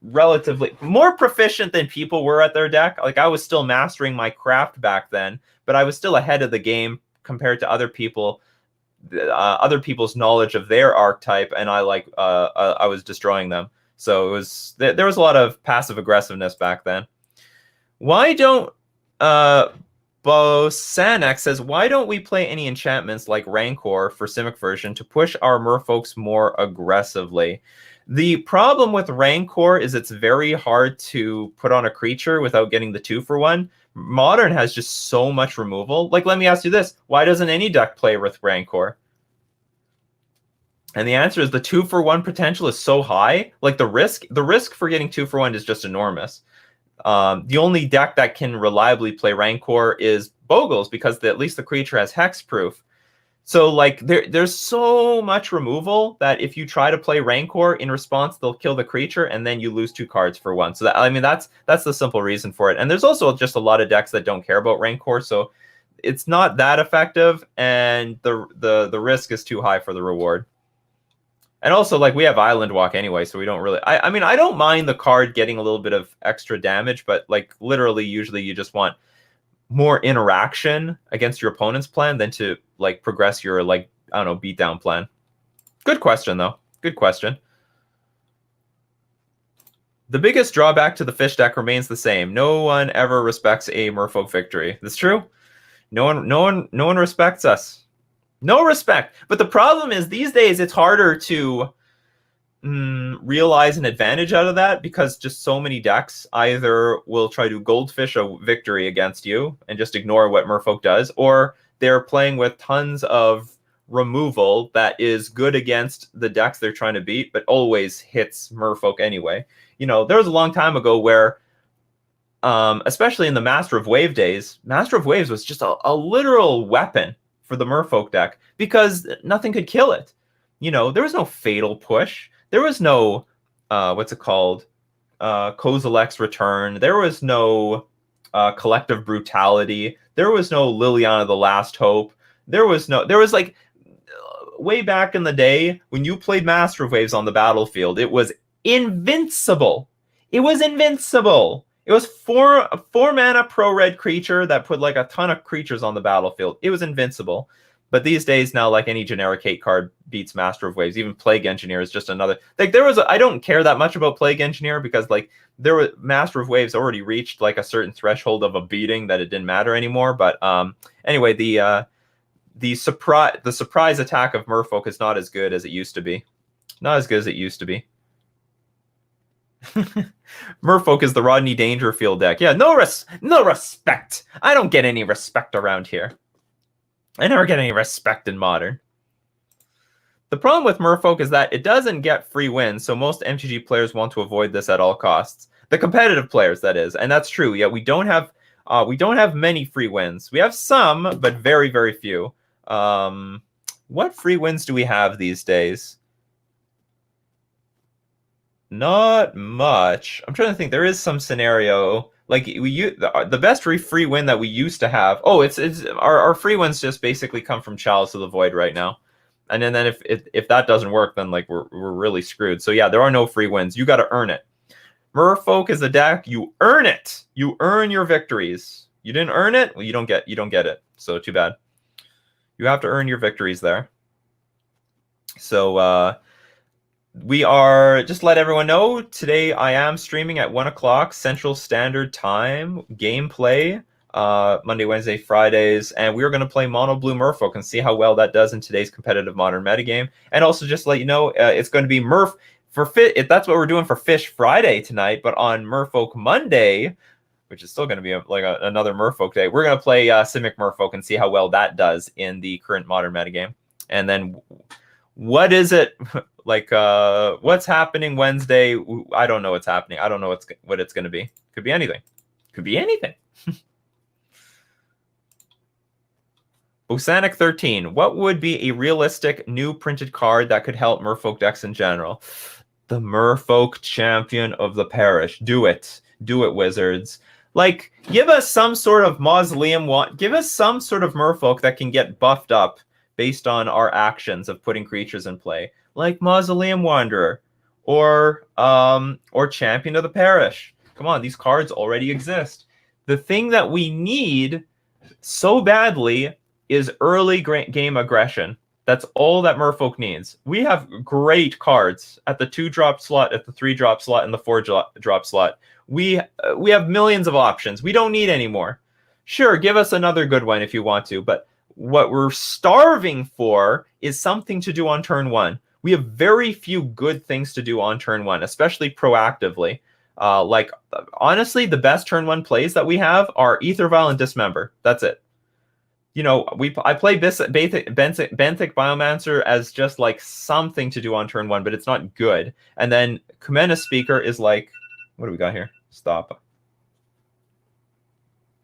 relatively more proficient than people were at their deck. Like I was still mastering my craft back then, but I was still ahead of the game compared to other people's knowledge of their archetype, and I was destroying them. So there was a lot of passive aggressiveness back then. Why don't Bosanek says, why don't we play any enchantments like Rancor for Simic version to push our Merfolks more aggressively? The problem with Rancor is it's very hard to put on a creature without getting the 2-for-1. Modern has just so much removal. Like, let me ask you this. Why doesn't any deck play with Rancor? And the answer is the 2-for-1 potential is so high. Like, the risk for getting 2-for-1 is just enormous. The only deck that can reliably play Rancor is Bogles, because at least the creature has hexproof. So like there's so much removal that if you try to play Rancor in response, they'll kill the creature and then you lose 2 cards for 1. So that's the simple reason for it. And there's also just a lot of decks that don't care about Rancor, so it's not that effective, and the risk is too high for the reward. And also, like, we have Island Walk anyway, so we don't really. I mean, I don't mind the card getting a little bit of extra damage, but like literally, usually you just want more interaction against your opponent's plan than to like progress your, like, I don't know, beatdown plan. Good question though. Good question. The biggest drawback to the fish deck remains the same. No one ever respects a Merfolk victory. That's true. No one respects us. No respect. But the problem is these days it's harder to realize an advantage out of that, because just so many decks either will try to Goldfish a victory against you and just ignore what Merfolk does, or they're playing with tons of removal that is good against the decks they're trying to beat, but always hits Merfolk anyway. There was a long time ago where, especially in the Master of Wave days, Master of Waves was just a literal weapon for the Merfolk deck because nothing could kill it. You know, there was no Fatal Push. There was no, what's it called? Kozlak's Return. There was no Collective Brutality. There was no Liliana the Last Hope. There was like, way back in the day, when you played Master of Waves on the battlefield, it was invincible. It was invincible. It was four mana pro red creature that put like a ton of creatures on the battlefield. It was invincible. But these days now, like any generic hate card beats Master of Waves. Even Plague Engineer is just another. Like I don't care that much about Plague Engineer because like Master of Waves already reached like a certain threshold of a beating that it didn't matter anymore. But anyway, the surprise attack of Merfolk is not as good as it used to be. Not as good as it used to be. Merfolk is the Rodney Dangerfield deck. Yeah, no respect. I don't get any respect around here. I never get any respect in Modern. The problem with Merfolk is that it doesn't get free wins, so most MTG players want to avoid this at all costs. The competitive players, that is, and that's true. Yeah, we don't have many free wins. We have some, but very, very few. What free wins do we have these days? Not much. I'm trying to think. There is some scenario like the best free win that we used to have. Oh, it's our free wins just basically come from Chalice of the Void right now, and then if that doesn't work, then like we're really screwed. So yeah, there are no free wins. You got to earn it. Merfolk is a deck. You earn it. You earn your victories. You didn't earn it. Well, you don't get it. So too bad. You have to earn your victories there. So we are, just let everyone know, today I am streaming at 1 o'clock Central Standard Time, gameplay, Monday, Wednesday, Fridays, and we're going to play Mono Blue Merfolk and see how well that does in today's competitive Modern metagame. And also just let you know, it's going to be that's what we're doing for Fish Friday tonight, but on Merfolk Monday, which is still going to be another Merfolk day, we're going to play Simic Merfolk and see how well that does in the current Modern metagame. And then what is it like? What's happening Wednesday? I don't know what's happening. I don't know what it's going to be. Could be anything. Could be anything. Bosanic 13. What would be a realistic new printed card that could help Merfolk decks in general? The Merfolk Champion of the Parish. Do it. Do it, Wizards. Like, give us some sort of Mausoleum. Give us some sort of Merfolk that can get buffed up based on our actions of putting creatures in play, like Mausoleum Wanderer or Champion of the Parish. Come on, these cards already exist. The thing that we need so badly is early game aggression. That's all that Merfolk needs. We have great cards at the 2-drop slot, at the 3-drop slot, and the 4-drop slot. We have millions of options. We don't need any more. Sure, give us another good one if you want to, but what we're starving for is something to do on turn 1. We have very few good things to do on turn 1, especially proactively. Like, honestly, the best turn 1 plays that we have are Ether Vial and Dismember. That's it. You know, I play Benthic Biomancer as just like something to do on turn 1, but it's not good. And then Kumena Speaker is like, what do we got here? Stop.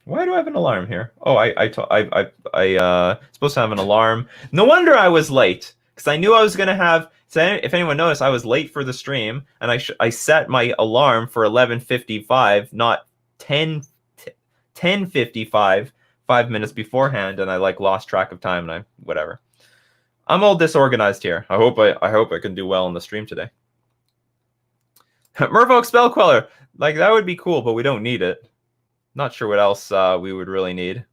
Why do I have an alarm here? Oh, I supposed to have an alarm. No wonder I was late, because I knew I was gonna have. So if anyone noticed, I was late for the stream, and I set my alarm for 11:55, not 10:55, 5 minutes beforehand, and I like lost track of time, and whatever. I'm all disorganized here. I hope I can do well in the stream today. Merfolk Spell Queller, like that would be cool, but we don't need it. Not sure what else we would really need.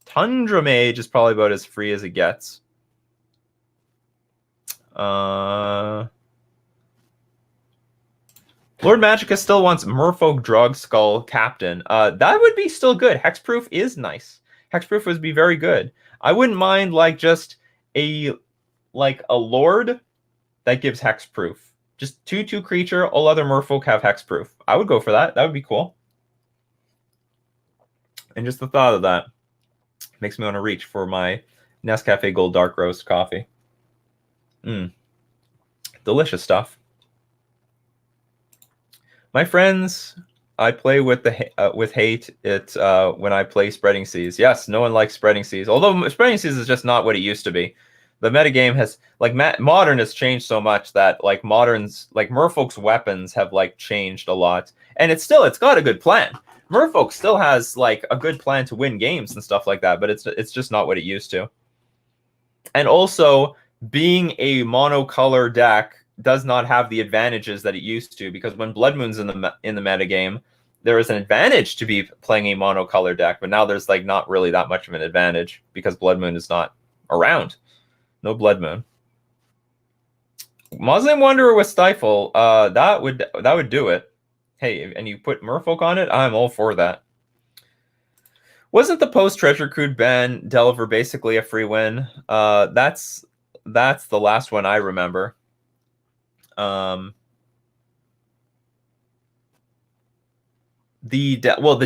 Tundra Mage is probably about as free as it gets. Lord Magicka still wants Merfolk Drug Skull Captain. That would be still good. Hexproof is nice. Hexproof would be very good. I wouldn't mind like just a Lord that gives Hexproof. Just 2/2 creature. All other Merfolk have Hexproof. I would go for that. That would be cool. And just the thought of that makes me want to reach for my Nescafe Gold Dark Roast coffee. Delicious stuff. My friends, I play with with hate when I play Spreading Seas. Yes, no one likes Spreading Seas. Although Spreading Seas is just not what it used to be. The metagame has modern has changed so much that like Merfolk's weapons have like changed a lot, and it's got a good plan. Merfolk still has like a good plan to win games and stuff like that, but it's just not what it used to. And also, being a monocolor deck does not have the advantages that it used to, because when Blood Moon's in the metagame, there is an advantage to be playing a monocolor deck, but now there's like not really that much of an advantage because Blood Moon is not around. No Blood Moon. Muslim Wanderer with Stifle, that would do it. Hey, and you put Merfolk on it, I'm all for that. Wasn't the post Treasure Crude ban Delver basically a free win? That's the last one I remember. The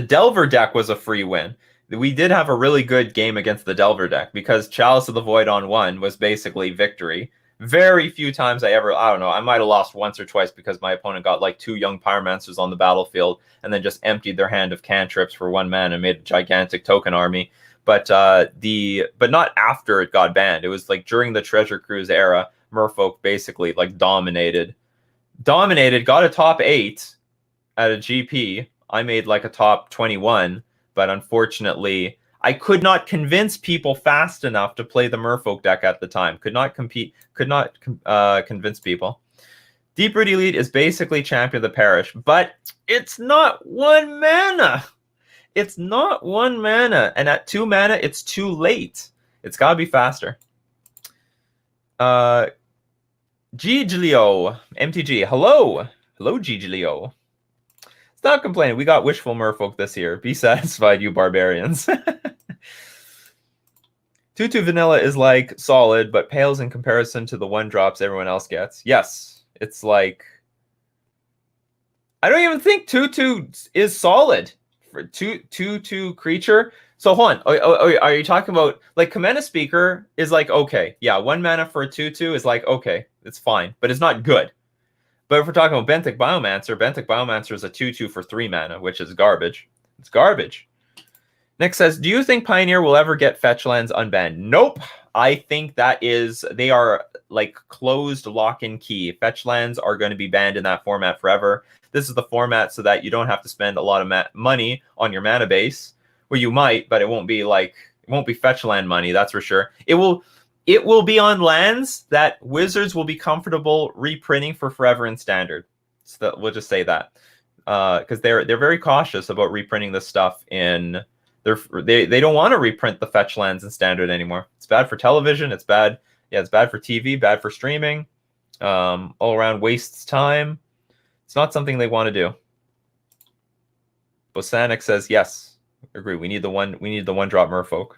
Delver deck was a free win. We did have a really good game against the Delver deck because Chalice of the Void on 1 was basically victory. Very few times I don't know, I might have lost once or twice because my opponent got like 2 Young Pyromancers on the battlefield and then just emptied their hand of cantrips for 1 mana and made a gigantic token army. But not after it got banned. It was like during the Treasure Cruise era, Merfolk basically like dominated, got a top 8 at a GP. I made like a top 21, but unfortunately I could not convince people fast enough to play the Merfolk deck at the time. Could not convince people. Deep Root Elite is basically Champion of the Parish, but it's not 1 mana. It's not 1 mana, and at 2 mana, it's too late. It's gotta be faster. Giglio, MTG, hello, Giglio. Stop complaining. We got wishful Merfolk this year. Be satisfied, you barbarians. 2/2 vanilla is like solid, but pales in comparison to the 1-drops everyone else gets. Yes, it's like I don't even think 2/2 is solid for 2/2 creature. So hold on. Are you talking about like Commander Speaker is like okay, yeah, 1 mana for a 2/2 is like okay, it's fine, but it's not good. But if we're talking about Benthic Biomancer is a 2/2 for 3 mana, which is garbage. It's garbage. Nick says, do you think Pioneer will ever get fetch lands unbanned? Nope. I think they are like closed lock and key. Fetch lands are going to be banned in that format forever. This is the format so that you don't have to spend a lot of money on your mana base. Well, you might, but it won't be fetch land money, that's for sure. It will be on lands that Wizards will be comfortable reprinting for forever in Standard. So we'll just say that because they're very cautious about reprinting this stuff in. They don't want to reprint the fetch lands in Standard anymore. It's bad for television. It's bad. Yeah, it's bad for TV. Bad for streaming. All around wastes time. It's not something they want to do. Bosanic says yes. Agree. We need the 1-drop Merfolk.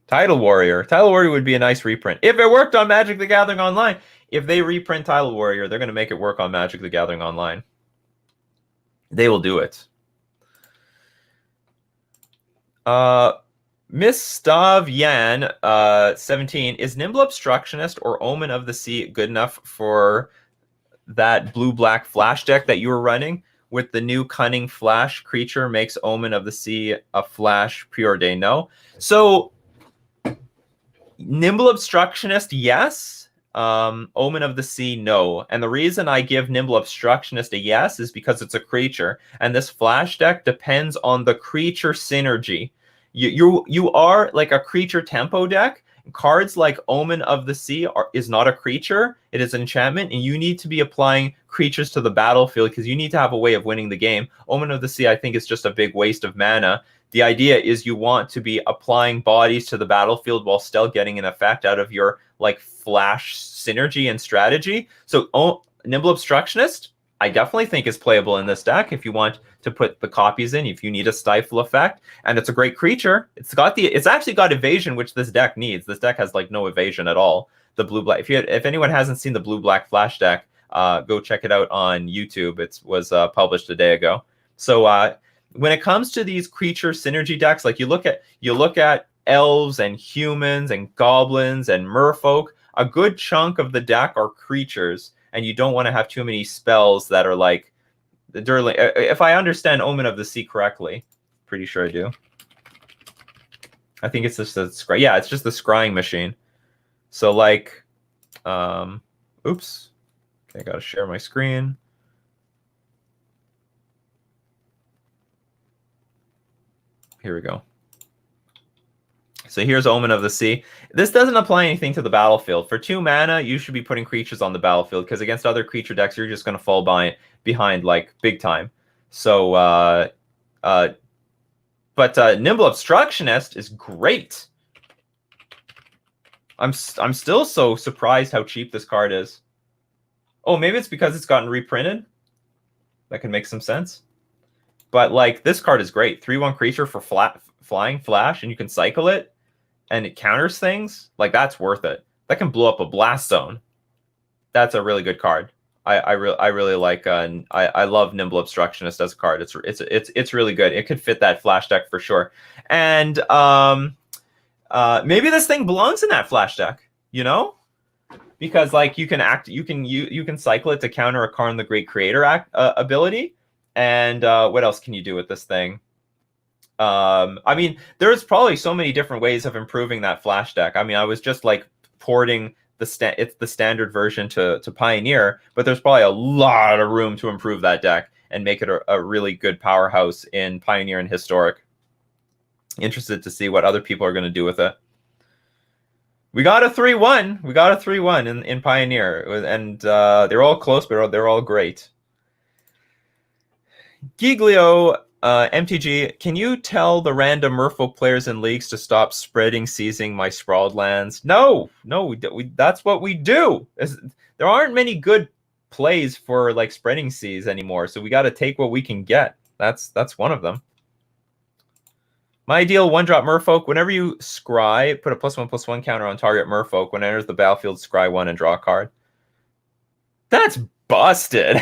Tidal Warrior. Tidal Warrior would be a nice reprint. If it worked on Magic the Gathering Online. If they reprint Tidal Warrior, they're going to make it work on Magic the Gathering Online. They will do it. Miss Stav Yan 17. Is Nimble Obstructionist or Omen of the Sea good enough for that blue-black flash deck that you were running? With the new Cunning Flash creature makes Omen of the Sea a flash preordained? No. So Nimble Obstructionist, yes. Omen of the Sea, no. And the reason I give Nimble Obstructionist a yes is because it's a creature, and this flash deck depends on the creature synergy. You are like a creature tempo deck. Cards like Omen of the Sea is not a creature; it is an enchantment, and you need to be applying creatures to the battlefield because you need to have a way of winning the game. Omen of the Sea, I think, is just a big waste of mana. The idea is you want to be applying bodies to the battlefield while still getting an effect out of your like flash synergy and strategy. So Nimble Obstructionist, I definitely think is playable in this deck if you want to put the copies in, if you need a Stifle effect. And it's a great creature. It's actually got evasion, which this deck needs. This deck has like no evasion at all. The blue-black. If anyone hasn't seen the blue-black flash deck, go check it out on YouTube. It was published a day ago. So when it comes to these creature synergy decks, like you look at elves and humans and goblins and merfolk, a good chunk of the deck are creatures, and you don't want to have too many spells that are like the Durling. If I understand Omen of the Sea correctly, pretty sure I do. I think it's just the scry. Yeah, it's just the scrying machine. So like, oops, okay, I gotta share my screen. Here we go. So here's Omen of the Sea. This doesn't apply anything to the battlefield. For 2 mana, you should be putting creatures on the battlefield because against other creature decks, you're just going to fall behind like big time. So, but Nimble Obstructionist is great. I'm still so surprised how cheap this card is. Oh, maybe it's because it's gotten reprinted. That can make some sense. But like this card is great. 3/1 creature for flying flash, and you can cycle it. And it counters things, like that's worth it. That can blow up a blast zone. That's a really good card. I really like. I love Nimble Obstructionist as a card. It's really good. It could fit that flash deck for sure. And maybe this thing belongs in that flash deck. You know, because like you can cycle it to counter a Karn the Great Creator ability. And what else can you do with this thing? I mean, there's probably so many different ways of improving that flash deck. I mean, I was just like porting it's the standard version to Pioneer, but there's probably a lot of room to improve that deck and make it a really good powerhouse in Pioneer and Historic. Interested to see what other people are going to do with it. We got a 3/1. We got a 3/1 in Pioneer, and they're all close, but they're all great. Giglio. MTG, can you tell the random Merfolk players in leagues to stop spreading, seizing my sprawled lands? No, that's what we do. There aren't many good plays for like spreading seas anymore, so we got to take what we can get. That's one of them. My ideal 1-drop Merfolk, whenever you scry, put a +1/+1 counter on target Merfolk. When it enters the battlefield, scry 1 and draw a card. That's busted.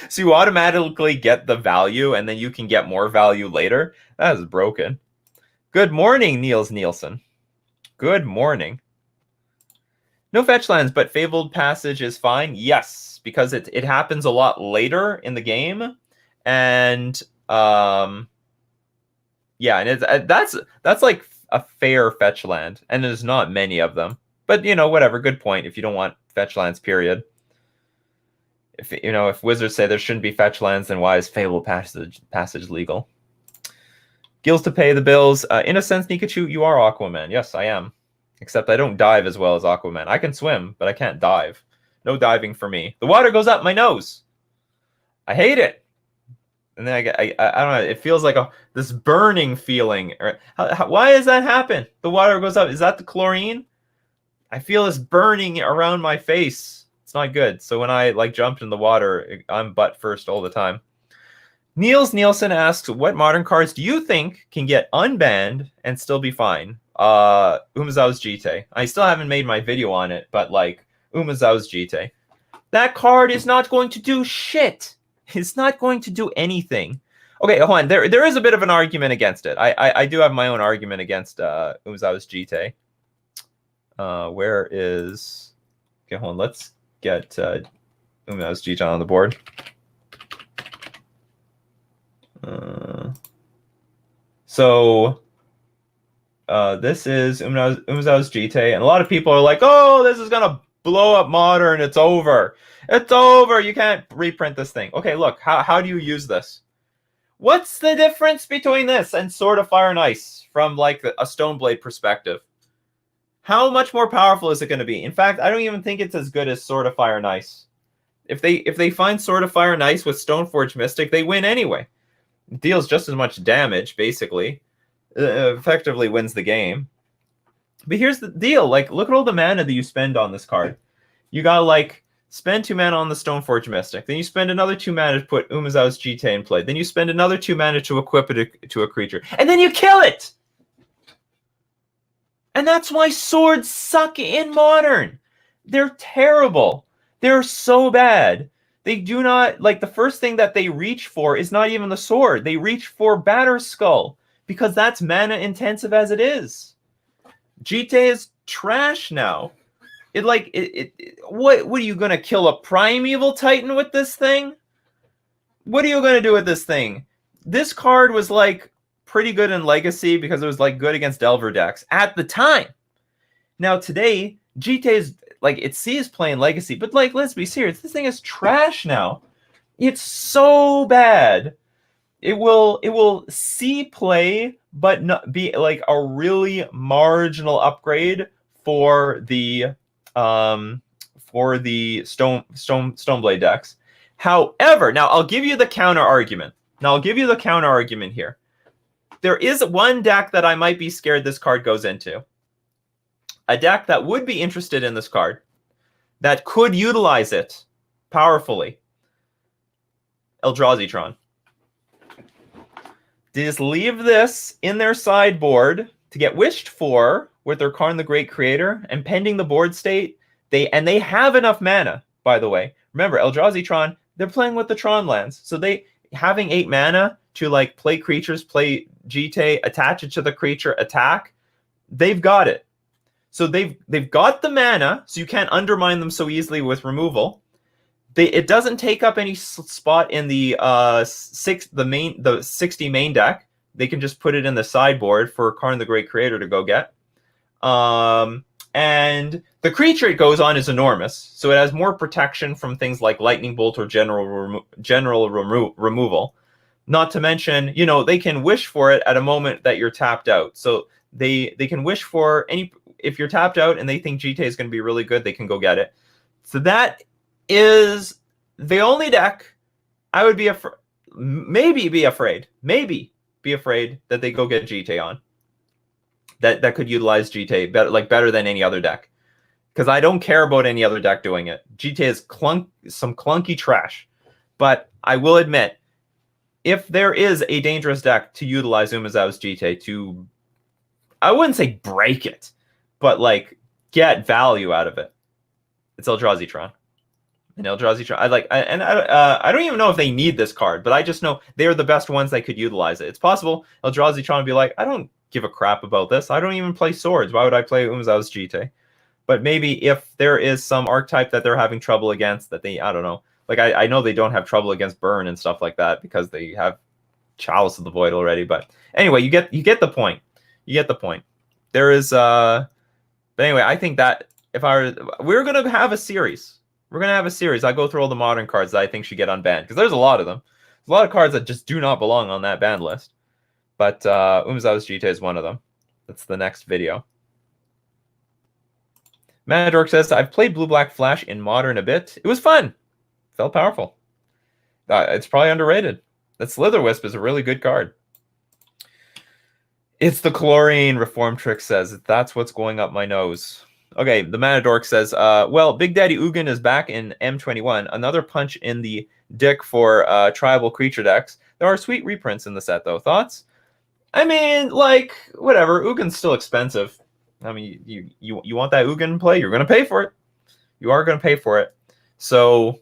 So you automatically get the value, and then you can get more value later. That is broken. Good morning, Niels Nielsen. Good morning. No fetch lands, but Fabled Passage is fine. Yes, because it happens a lot later in the game, and yeah, and that's like a fair fetch land, and there's not many of them. But you know, whatever. Good point. If you don't want fetch lands, period. If wizards say there shouldn't be fetch lands, then why is Fabled Passage legal? Gills to pay the bills. In a sense, Nikachu, you are Aquaman. Yes, I am. Except I don't dive as well as Aquaman. I can swim, but I can't dive. No diving for me. The water goes up my nose. I hate it. And then I don't know. It feels like this burning feeling. Why does that happen? The water goes up. Is that the chlorine? I feel this burning around my face. Not good. So when I like jumped in the water, I'm butt first all the time. Niels Nielsen asks, what modern cards do you think can get unbanned and still be fine? Umezawa's Jite. I still haven't made my video on it, but like Umezawa's Jite. That card is not going to do shit. It's not going to do anything. Okay, hold on. There is a bit of an argument against it. I do have my own argument against Umezawa's Jite. Where is... Okay, hold on. Let's get Umezawa's Jite on the board. So this is Umezawa's Jite, and a lot of people are like, oh, this is gonna blow up Modern, it's over. It's over, you can't reprint this thing. Okay, look, how do you use this? What's the difference between this and Sword of Fire and Ice from like a Stoneblade perspective? How much more powerful is it going to be? In fact, I don't even think it's as good as Sword of Fire and Ice. If they find Sword of Fire and Ice with Stoneforge Mystic, they win anyway. It deals just as much damage, basically. Effectively wins the game. But here's the deal. Like, look at all the mana that you spend on this card. You gotta, like, spend 2 mana on the Stoneforge Mystic. Then you spend another 2 mana to put Umezawa's Jite in play. Then you spend another 2 mana to equip it to a creature. And then you kill it! And that's why swords suck in Modern. They're terrible. They're so bad. They do not, like, the first thing that they reach for is not even the sword. They reach for Batterskull because that's mana intensive as it is. Jite is trash now. What are you gonna kill a Primeval Titan with this thing? What are you gonna do with this thing? This card was like pretty good in Legacy because it was like good against Delver decks at the time. Now today, GT is like, it sees playing Legacy, but like, let's be serious, this thing is trash now. It's so bad. It will see play, but not be like a really marginal upgrade for the Stoneblade decks. However, now I'll give you the counter argument. Here. There is one deck that I might be scared this card goes into. A deck that would be interested in this card, that could utilize it powerfully. Eldrazi Tron. They just leave this in their sideboard to get wished for with their Karn the Great Creator, and pending the board state, they have enough mana, by the way. Remember, Eldrazi Tron, they're playing with the Tron lands. So they having 8 mana to like play creatures, play GT, attach it to the creature, attack, they've got it. So they've got the mana, so you can't undermine them so easily with removal. It doesn't take up any spot in the 60 main deck. They can just put it in the sideboard for Karn the Great Creator to go get. And the creature it goes on is enormous, so it has more protection from things like Lightning Bolt or general removal. Not to mention, you know, they can wish for it at a moment that you're tapped out. So they can wish for any, if you're tapped out and they think GT is going to be really good, they can go get it. So that is the only deck I would be afraid that they go get GT on. That could utilize GT better than any other deck. Because I don't care about any other deck doing it. GT is some clunky trash. But I will admit, if there is a dangerous deck to utilize Umazow's GT to, I wouldn't say break it, but like get value out of it, it's Eldrazi Tron. And Eldrazi Tron, I don't even know if they need this card, but I just know they're the best ones that could utilize it. It's possible Eldrazi Tron would be like, I don't give a crap about this. I don't even play swords. Why would I play Umazow's GT? But maybe if there is some archetype that they're having trouble against, that they, I don't know. Like I know they don't have trouble against burn and stuff like that because they have Chalice of the Void already. But anyway, you get the point. There is but anyway, I think that we're gonna have a series. I go through all the modern cards that I think should get unbanned, because there's a lot of them. There's a lot of cards that just do not belong on that ban list. But Umazow's GT is one of them. That's the next video. Manadork says, I've played Blue-Black Flash in Modern a bit. It was fun. Felt powerful. It's probably underrated. That Slitherwisp is a really good card. It's the chlorine, Reform Trick says. That's what's going up my nose. Okay, the Manadork says, well, Big Daddy Ugin is back in M21. Another punch in the dick for tribal creature decks. There are sweet reprints in the set, though. Thoughts? I mean, like, whatever. Ugin's still expensive. I mean, you want that Ugin play? You're going to pay for it. You are going to pay for it. So,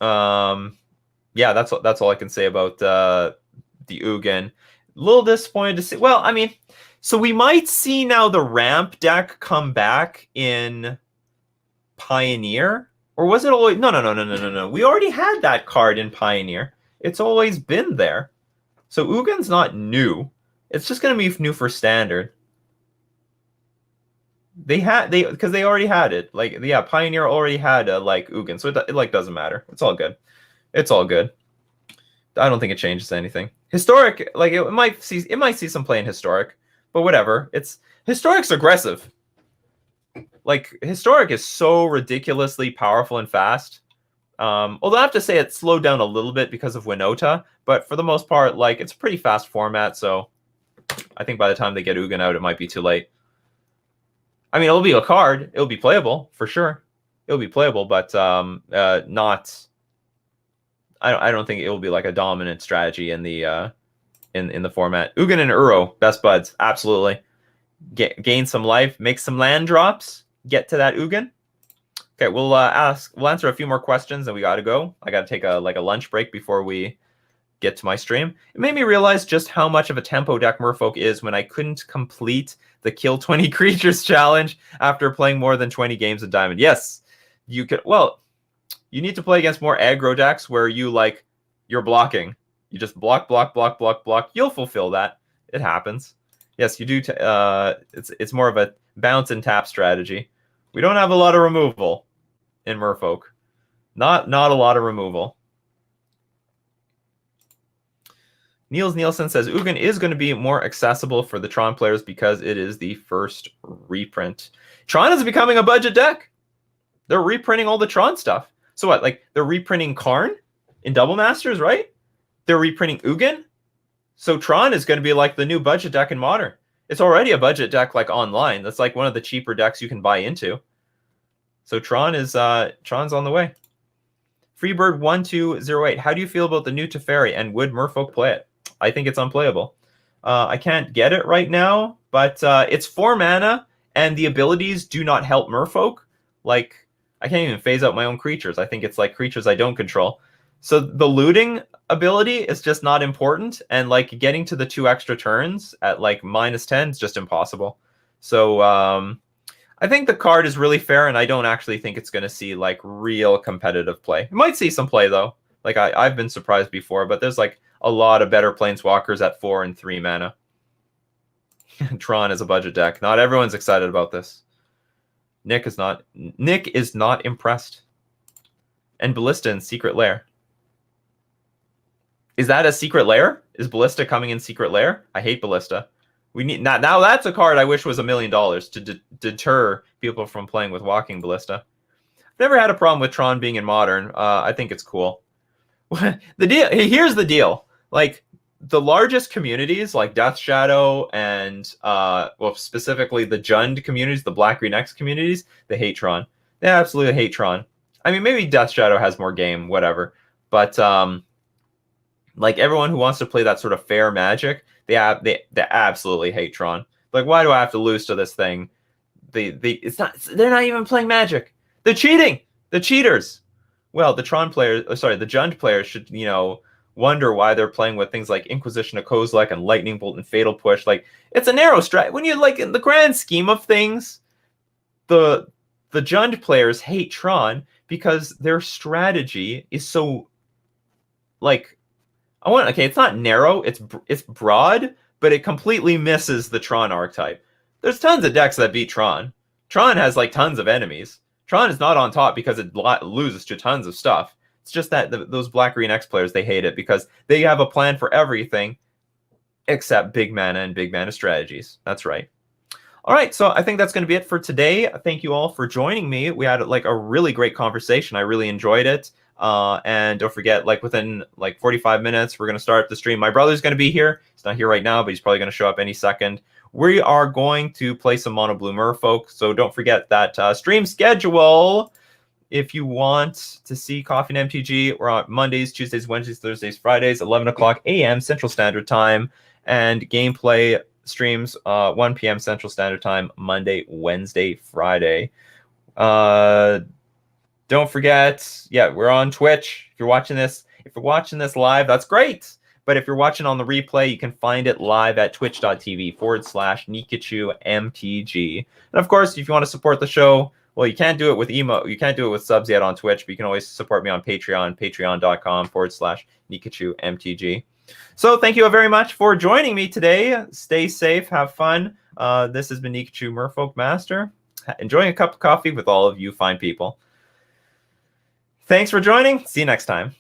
yeah, that's all I can say about the Ugin. A little disappointed to see. Well, I mean, so we might see now the ramp deck come back in Pioneer, or was it always? No. We already had that card in Pioneer. It's always been there. So Ugin's not new. It's just going to be new for Standard. Because they already had it. Like, yeah, Pioneer already had like Ugin, so it like doesn't matter. It's all good. It's all good. I don't think it changes anything. Historic, like it might see some play in Historic, but whatever. Historic's aggressive. Like, Historic is so ridiculously powerful and fast. Although I have to say it slowed down a little bit because of Winota, but for the most part, like, it's a pretty fast format, so I think by the time they get Ugin out, it might be too late. I mean, it'll be a card. It'll be playable, for sure. It'll be playable, but not... I don't think it will be like a dominant strategy in the in the format. Ugin and Uro, best buds, absolutely. Gain some life, make some land drops, get to that Ugin. Okay, we'll answer a few more questions, and we got to go. I got to take a lunch break before we get to my stream. It made me realize just how much of a tempo deck Merfolk is when I couldn't complete the kill 20 creatures challenge after playing more than 20 games of Diamond. Yes, you could. Well, you need to play against more aggro decks where you're blocking. You just block, block, block, block, block. You'll fulfill that. It happens. Yes, you do. It's more of a bounce and tap strategy. We don't have a lot of removal in Merfolk. Not a lot of removal. Niels Nielsen says Ugin is going to be more accessible for the Tron players because it is the first reprint. Tron is becoming a budget deck. They're reprinting all the Tron stuff. So what? Like they're reprinting Karn in Double Masters, right? They're reprinting Ugin. So Tron is going to be like the new budget deck in Modern. It's already a budget deck like online. That's like one of the cheaper decks you can buy into. So Tron's on the way. Freebird1208. How do you feel about the new Teferi and would Merfolk play it? I think it's unplayable. I can't get it right now, but it's 4 mana and the abilities do not help Merfolk. Like I can't even phase out my own creatures. I think it's like creatures I don't control. So the looting ability is just not important, and like getting to the 2 extra turns at like -10 is just impossible. So I think the card is really fair, and I don't actually think it's going to see like real competitive play. It might see some play though. Like I've been surprised before, but there's like a lot of better planeswalkers at 4 and 3 mana. Tron is a budget deck. Not everyone's excited about this. Nick is not impressed. And Ballista in Secret Lair. Is that a Secret Lair? Is Ballista coming in Secret Lair? I hate Ballista. We need now that's a card I wish was $1 million to deter people from playing with Walking Ballista. I've never had a problem with Tron being in Modern. I think it's cool. Here's the deal. Like the largest communities like Death Shadow and specifically the Jund communities, the Black Green X communities, they hate Tron. They absolutely hate Tron. I mean, maybe Death Shadow has more game, whatever. But like everyone who wants to play that sort of fair Magic, they absolutely hate Tron. Like, why do I have to lose to this thing? They're not even playing Magic. They're cheating. They're cheaters. Well, the Jund players should, wonder why they're playing with things like Inquisition of Kozlak and Lightning Bolt and Fatal Push. Like, it's a narrow strat. When you like in the grand scheme of things, the Jund players hate Tron because their strategy is so like it's not narrow, it's broad, but it completely misses the Tron archetype. There's tons of decks that beat Tron. Tron has like tons of enemies. Tron is not on top because it loses to tons of stuff. It's just that those Black Green X players, they hate it because they have a plan for everything except big mana and big mana strategies. That's right. All right, so I think that's going to be it for today. Thank you all for joining me. We had like a really great conversation. I really enjoyed it. And don't forget, like within like 45 minutes, we're going to start the stream. My brother's going to be here. He's not here right now, but he's probably going to show up any second. We are going to play some Mono Blue Merfolk, so don't forget that stream schedule. If you want to see Coffee and MTG, we're on Mondays, Tuesdays, Wednesdays, Thursdays, Fridays, 11 o'clock a.m. Central Standard Time, and gameplay streams 1 p.m. Central Standard Time, Monday, Wednesday, Friday. Don't forget, we're on Twitch. If you're watching this live, that's great. But if you're watching on the replay, you can find it live at twitch.tv/Nikachu MTG. And of course, if you want to support the show, well, you can't do it with you can't do it with subs yet on Twitch, but you can always support me on Patreon, patreon.com/Nikachu MTG. So thank you very much for joining me today. Stay safe, have fun. This has been Nikachu Merfolk Master, enjoying a cup of coffee with all of you fine people. Thanks for joining. See you next time.